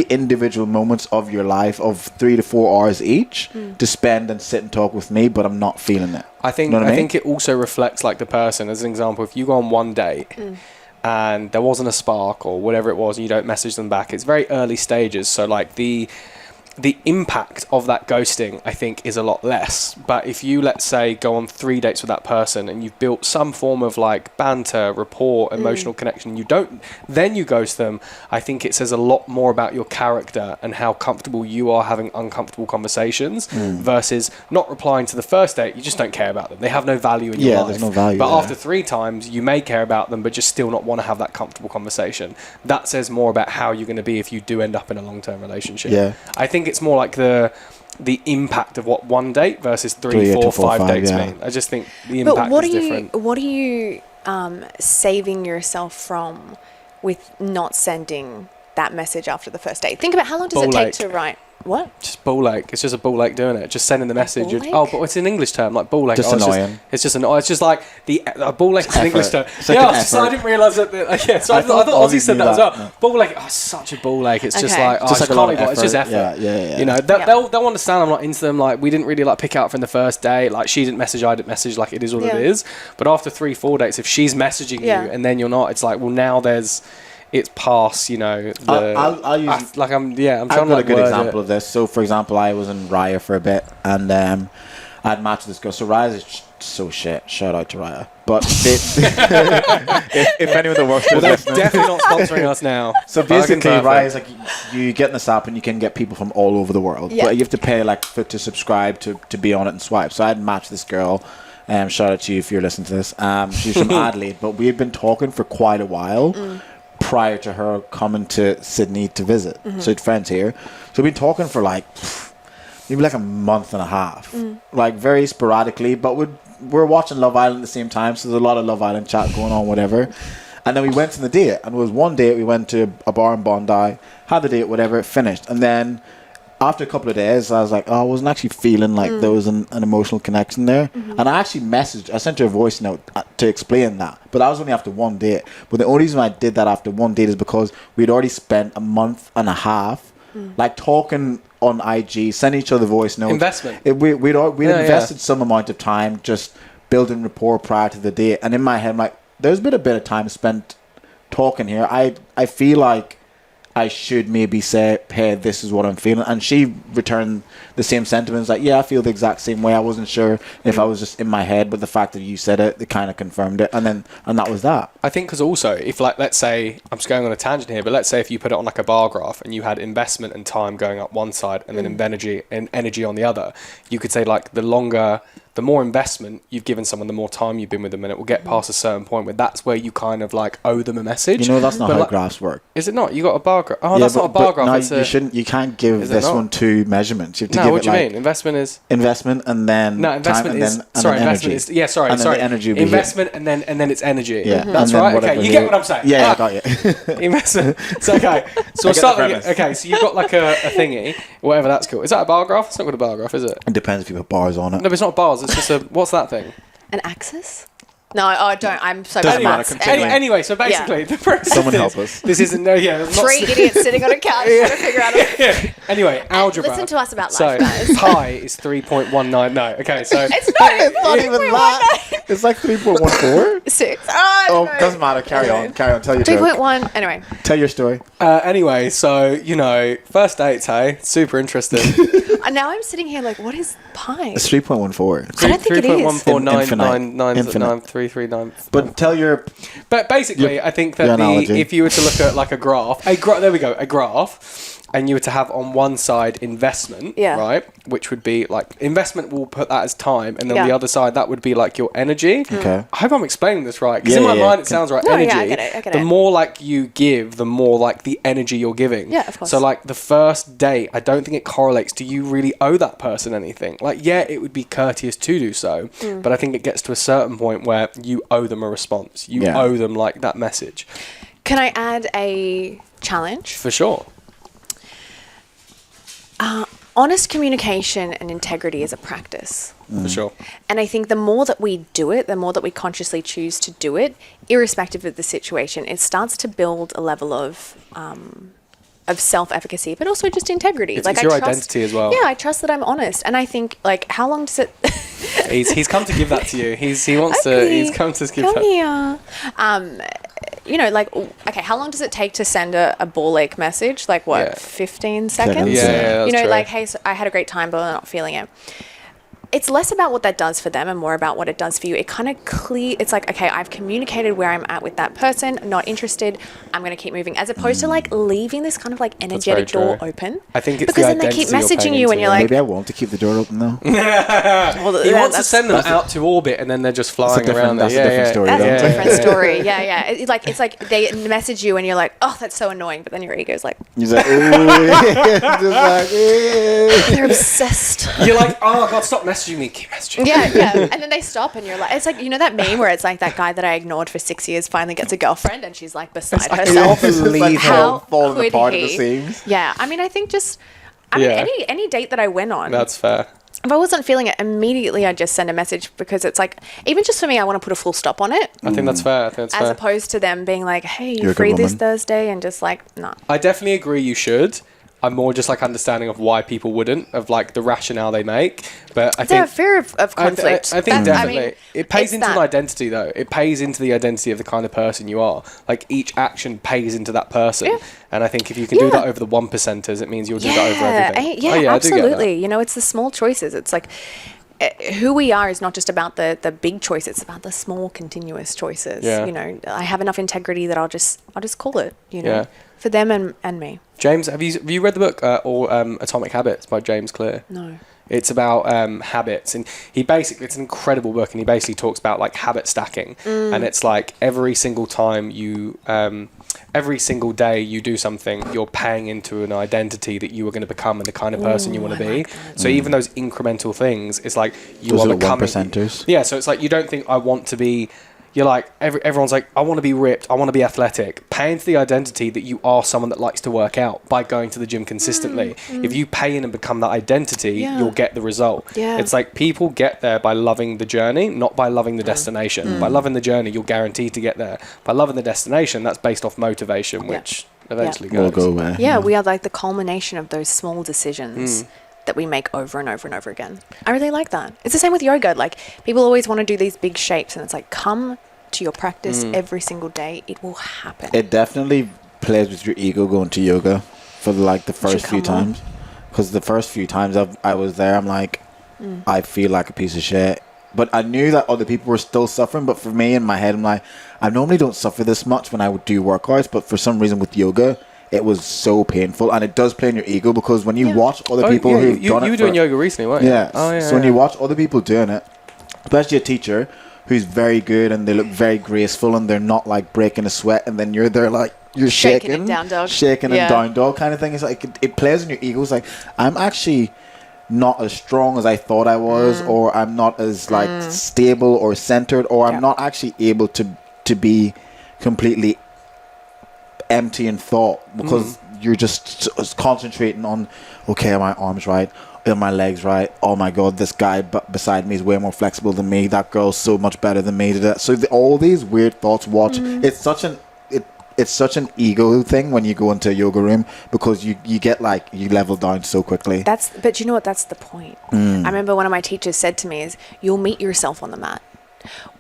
individual moments of your life of 3 to 4 hours each to spend and sit and talk with me, but I'm not feeling it. I think it also reflects like the person. As an example, if you go on one date and there wasn't a spark or whatever it was and you don't message them back, it's very early stages, so like the impact of that ghosting, I think, is a lot less. But if you, let's say, go on 3 dates with that person and you've built some form of like banter, rapport, emotional connection, then you ghost them, I think it says a lot more about your character and how comfortable you are having uncomfortable conversations versus not replying to the first date. You just don't care about them. They have no value in your life. There's no value. But after 3 times, you may care about them, but just still not want to have that comfortable conversation. That says more about how you're going to be if you do end up in a long-term relationship. Yeah. I think it's more like the impact of what 1 date versus 3, 4, 5 dates mean. I just think the impact is different. What are you saving yourself from with not sending that message after the first date? Think about how long does it take to write. What? Just ball ache. It's just a ball ache doing it. Just sending the message. But it's an English term, like ball ache. Just annoying. It's just like a ball ache is an English term. I didn't realise that. So I thought Ozzy said that as well. No. Ball ache. Such a ball ache. It's just like, just like a lot of effort. It's just effort. Yeah. You know, they'll understand I'm not into them. Like, we didn't really like pick out from the first date. Like, she didn't message, I didn't message. Like, it is what it is. But after 3, 4 dates, if she's messaging you and then you're not, it's like, well, now it's past, you know. I'm trying to a good example of this. So, for example, I was in Raya for a bit, and I'd matched this girl. So Raya's so shit. Shout out to Raya. But if anyone that works with they're us, definitely not sponsoring us now. So basically, Raya's like, you get in this app and you can get people from all over the world, but you have to pay to subscribe to be on it and swipe. So I'd matched this girl. Shout out to you if you're listening to this. She's from Adelaide, but we had been talking for quite a while. Prior to her coming to Sydney to visit. So had friends here. So we've been talking for maybe like a month and a half. Like very sporadically, but we're watching Love Island at the same time, so there's a lot of Love Island chat going on, whatever. And then we went on the date, and it was one date we went to a bar in Bondi, had the date, whatever, finished. And then after a couple of days, I was like, I wasn't actually feeling like there was an emotional connection there. And I actually I sent her a voice note to explain that. But that was only after 1 date. But the only reason I did that after 1 date is because we'd already spent a month and a half like talking on IG, sending each other voice notes. Investment. We'd invested some amount of time just building rapport prior to the date. And in my head, I'm like, there's been a bit of time spent talking here. I feel like I should maybe say, hey, this is what I'm feeling. And she returned the same sentiments, like, yeah, I feel the exact same way. I wasn't sure if I was just in my head, but the fact that you said it kind of confirmed it. And that was that. I think because also, if let's say, I'm just going on a tangent here, but let's say if you put it on like a bar graph and you had investment and time going up one side and then energy on the other, you could say like the more investment you've given someone, the more time you've been with them, and it will get past a certain point where that's where you kind of like owe them a message. You know, that's not how graphs work. Is it not? You got a bar graph. Oh, yeah, that's not a bar graph. No, you can't give this one 2 measurements. You have to give what do you mean? Investment is investment and then investment time is investment is sorry. Energy investment and then it's energy. Yeah, that's right. Okay, you get what I'm saying. Yeah, I got you. Investment. It's okay. So we'll start. Okay, so you've got like a thingy, whatever that's called. Is that a bar graph? It's not called a bar graph, is it? It depends if you put bars on it. No, but it's not bars. It's just what's that thing? An axis? No, don't. I'm so Doesn't bad at matter, maths. continue. Anyway, so basically, the process Someone is- help us. This isn't Three idiots sitting on a couch trying to figure out. Anyway, algebra. Listen to us about So life, guys. pi is 3.19. No, okay, so It's not. It's not even that. It's like 3.14. 6. Oh, doesn't matter. Carry on. Tell your joke. 3.1. Anyway. Tell your story. anyway, so first dates, hey, super interesting. And now I'm sitting here like, what is pi? It's 3.14. I don't think it is. 3.149999339. But tell your. But basically, I think your that analogy. if you were to look at like a graph, there we go, a graph, and you were to have on one side investment, right, which would be like investment, we'll put that as time, and then on the other side that would be like your energy. Okay. I hope I'm explaining this right, because in my mind it sounds right. No, energy. yeah, I get it. The more like you give, the more like the energy you're giving. Yeah, of course. So like the first date, I don't think it correlates. Do you really owe that person anything? Like, yeah, it would be courteous to do so, but I think it gets to a certain point where you owe them a response. You owe them like that message. Can I add a challenge? For sure. Honest communication and integrity is a practice. For sure. And I think the more that we do it, the more that we consciously choose to do it, irrespective of the situation, it starts to build a level of self-efficacy, but also just integrity. It's your identity as well. Yeah, I trust that I'm honest. And I think, like, how long does it... He's come to give that to you. He's come to give Come that. here. Like, okay, how long does it take to send a ball ache message? Like, what, 15 seconds? Yeah, that's true. like, hey, so I had a great time, but I'm not feeling it. It's less about what that does for them and more about what it does for you. It kind of it's like, okay, I've communicated where I'm at with that person, not interested, I'm going to keep moving, as opposed to like leaving this kind of like energetic door open. I think it's because the then they keep identity you're messaging paying you and into, you're like, Maybe I want to keep the door open though. He wants to send them out to orbit and then they're just flying around. That's a different story. that's though. a different story. Yeah. It's like they message you and you're like, oh, that's so annoying, but then your ego's like, He's like, just like, they're obsessed. You're like, oh God, stop messaging me. Keep messaging. Yeah. And then they stop and you're like, it's like, that meme where it's like that guy that I ignored for 6 years finally gets a girlfriend and she's like beside herself. It's like How falling could apart at the he? seams. Yeah. I mean, I think any date that I went on, That's fair. if I wasn't feeling it immediately, I'd just send a message, because it's like, even just for me, I want to put a full stop on it. I think that's fair. As opposed to them being like, hey, You're you a free good this woman. Thursday? And just like, no. I definitely agree you should. I'm more just like understanding of why people wouldn't, of like the rationale they make. But I They're a think fear of conflict. I think definitely it pays it's into that. an identity though. It pays into the identity of the kind of person you are. Like each action pays into that person. Yeah. And I think if you can do that over the 1%ers, it means you'll do that over everything. Yeah, I do get that. absolutely. It's the small choices. It's like who we are is not just about the big choice. It's about the small continuous choices. Yeah. I have enough integrity that I'll just call it. Yeah. For them and me. James, have you read the book Atomic Habits by James Clear? No. It's about habits, and it's an incredible book, and he basically talks about like habit stacking, and it's like every single time every single day you do something, you're paying into an identity that you are going to become and the kind of person you want to be. So even those incremental things, it's like Those are are becoming. 1%ers. Yeah, so it's like you don't think I want to be. You're like, everyone's like, I want to be ripped, I want to be athletic. Pay into the identity that you are someone that likes to work out by going to the gym consistently. If you pay in and become that identity, you'll get the result. Yeah. It's like people get there by loving the journey, not by loving the destination. By loving the journey, you're guaranteed to get there. By loving the destination, that's based off motivation, which eventually Will goes. go away. Yeah, we are like the culmination of those small decisions that we make over and over and over again. I really like that. It's the same with yoga. Like, people always want to do these big shapes, and it's like, come to your practice every single day. It will happen. It definitely plays with your ego going to yoga for like the first few times. Because the first few times I was there, I'm like, I feel like a piece of shit. But I knew that other people were still suffering. But for me, in my head, I'm like, I normally don't suffer this much when I would do workouts. But for some reason with yoga, it was so painful. And it does play in your ego, because when you watch other people who've done it. You were doing yoga recently, weren't you? Yeah. Oh, yeah. So when you watch other people doing it, especially a teacher who's very good and they look very graceful and they're not like breaking a sweat, and then you're there like you're shaking and down dog. and down dog kind of thing. It's like it plays in your ego. It's like, I'm actually not as strong as I thought I was, or I'm not as like stable or centered, or I'm not actually able to be completely empty in thought, because you're just concentrating on, okay, are my arms right? in my legs, right? Oh my God, this guy beside me is way more flexible than me. That girl's so much better than me. So all these weird thoughts. It's such an ego thing when you go into a yoga room, because you get like, you level down so quickly. But you know what? That's the point. I remember one of my teachers said to me is, you'll meet yourself on the mat.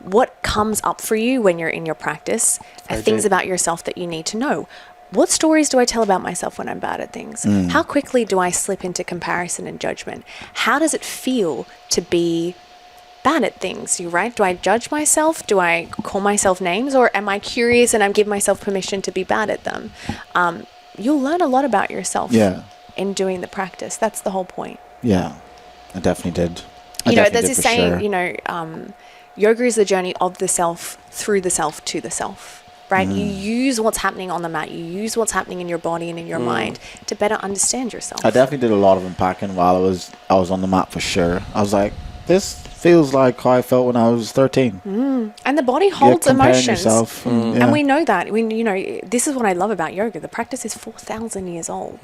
What comes up for you when you're in your practice are things about yourself that you need to know. What stories do I tell about myself when I'm bad at things? How quickly do I slip into comparison and judgment? How does it feel to be bad at things? Right? Do I judge myself? Do I call myself names? Or am I curious and I give myself permission to be bad at them? You'll learn a lot about yourself in doing the practice. That's the whole point. Yeah, I definitely did. There's this saying, yoga is the journey of the self, through the self, to the self. Right? You use what's happening on the mat. You use what's happening in your body and in your mind to better understand yourself. I definitely did a lot of unpacking while I was on the mat, for sure. I was like, this feels like how I felt when I was 13. And the body holds emotions. Yourself, and we know that. This is what I love about yoga. The practice is 4,000 years old.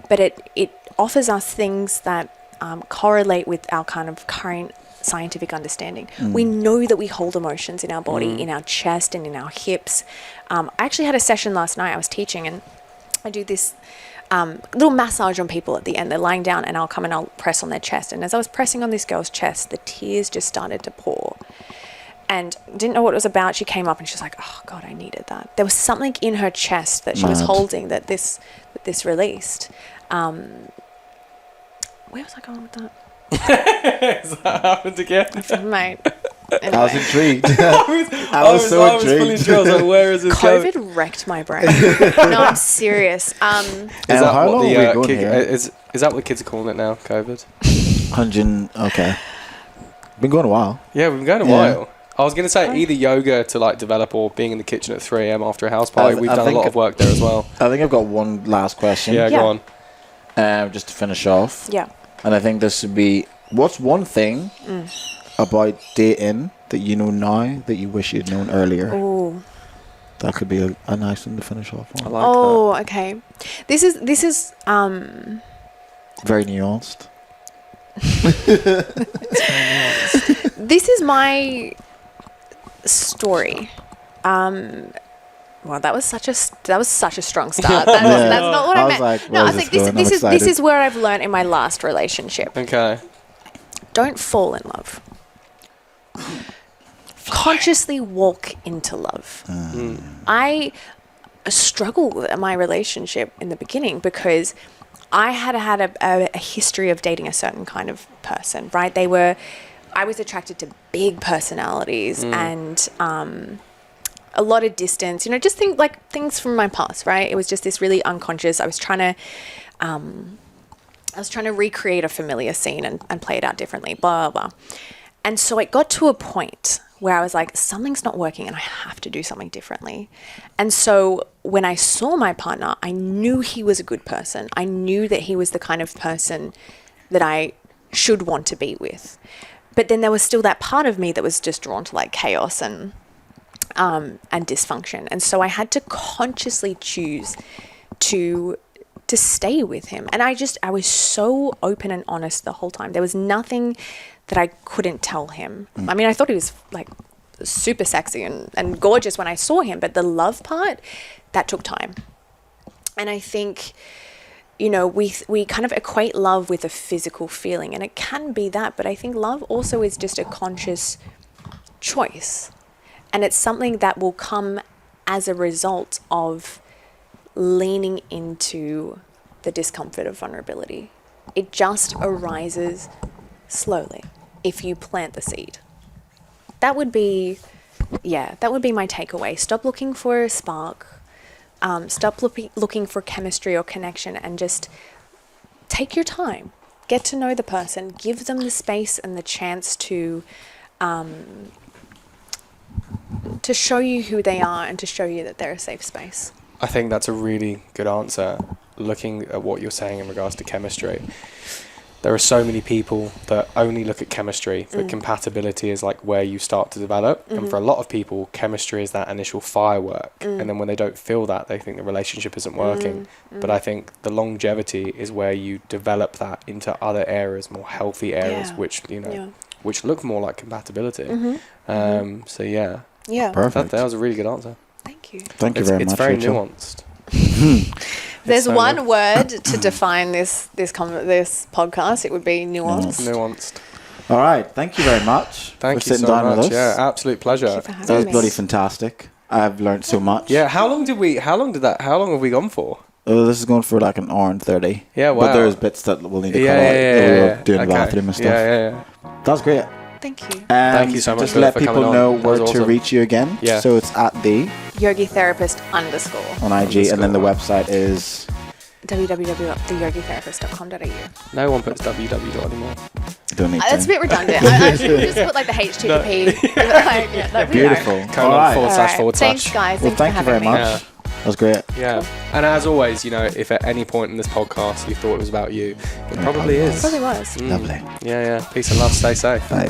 But it offers us things that correlate with our kind of current scientific understanding. We know that we hold emotions in our body, in our chest and in our hips. I actually had a session last night. I was teaching, and I do this little massage on people at the end. They're lying down, and I'll come and I'll press on their chest. And as I was pressing on this girl's chest, the tears just started to pour. And didn't know what it was about. She came up and she's like, "Oh God, I needed that." There was something in her chest that she was holding that this released. Where was I going with that? Has that happened again? Mate. I Anyway. was intrigued. I was so intrigued. Fully sure. I was like, where is this COVID going? wrecked my brain. No, I'm serious. Is that how what long the are we going here? is that what the kids are calling it now? COVID. 100. Okay. Been going a while. Yeah, we've been going a while. I was going to say either yoga to like develop, or being in the kitchen at 3 a.m. after a house party. We've done a lot of work there as well. I think I've got one last question. Yeah, go on. Just to finish off. Yeah. And I think this should be, what's one thing about dating that you know now that you wish you'd known earlier? Ooh. That could be a nice one to finish off on. I like that. Okay. This is Very nuanced. this is my story. Well, that was such a strong start. That's not what I meant. Like, no, I think this is where I've learned in my last relationship. Okay. Don't fall in love. Consciously walk into love. I struggled with my relationship in the beginning because I had a history of dating a certain kind of person, right? I was attracted to big personalities and a lot of distance, just things from my past, right? It was just this really unconscious. I was trying to recreate a familiar scene and play it out differently, blah, blah, blah. And so it got to a point where I was like, something's not working and I have to do something differently. And so when I saw my partner, I knew he was a good person. I knew that he was the kind of person that I should want to be with. But then there was still that part of me that was just drawn to like chaos and dysfunction. And so I had to consciously choose to stay with him. And I was so open and honest the whole time. There was nothing that I couldn't tell him. I mean, I thought he was like super sexy and gorgeous when I saw him, but the love part, that took time. And I think, we kind of equate love with a physical feeling, and it can be that, but I think love also is just a conscious choice. And it's something that will come as a result of leaning into the discomfort of vulnerability. It just arises slowly if you plant the seed. That would be my takeaway. Stop looking for a spark. Stop looking for chemistry or connection, and just take your time. Get to know the person. Give them the space and the chance to show you who they are and to show you that they're a safe space. I think that's a really good answer. Looking at what you're saying in regards to chemistry, there are so many people that only look at chemistry, but compatibility is like where you start to develop. And for a lot of people, chemistry is that initial firework. And then when they don't feel that, they think the relationship isn't working. But I think the longevity is where you develop that into other areas, more healthy areas, which, you know, which look more like compatibility. So yeah. Yeah. Perfect. That was a really good answer. Thank you. Thank you very It's much, very Rachel. nuanced. There's so one word to define this podcast. It would be nuance. Nuanced. All right. Thank you very much Thank for you sitting so down much. with us. Yeah, absolute pleasure. Thank you for That was having me. bloody fantastic. I've learned so much. Yeah, how long have we gone for? Oh, this is going for like an hour and 30. Yeah, wow. But there's bits that we'll need to cut Yeah, out. yeah, that yeah, we'll do in the okay. bathroom and stuff. Yeah. That was great. Thank you. Thank you so much Just for let coming people on. know That where was to awesome. reach you again. Yeah. So it's at the Yogi Therapist _ on IG, Underscore. and then the website is www.theyogitherapist.com.au. No one puts www anymore. don't need That's a to. bit redundant. I should just put like the HTTP. That'd be Beautiful. right. Colon All right. forward All slash right. forward Thanks, slash. guys. Well, Thanks thank for you very having me. much. That was great. Yeah. And as always, you know, if at any point in this podcast you thought it was about you, it probably is. Probably was. Lovely. Yeah. Peace and love. Stay safe. Bye.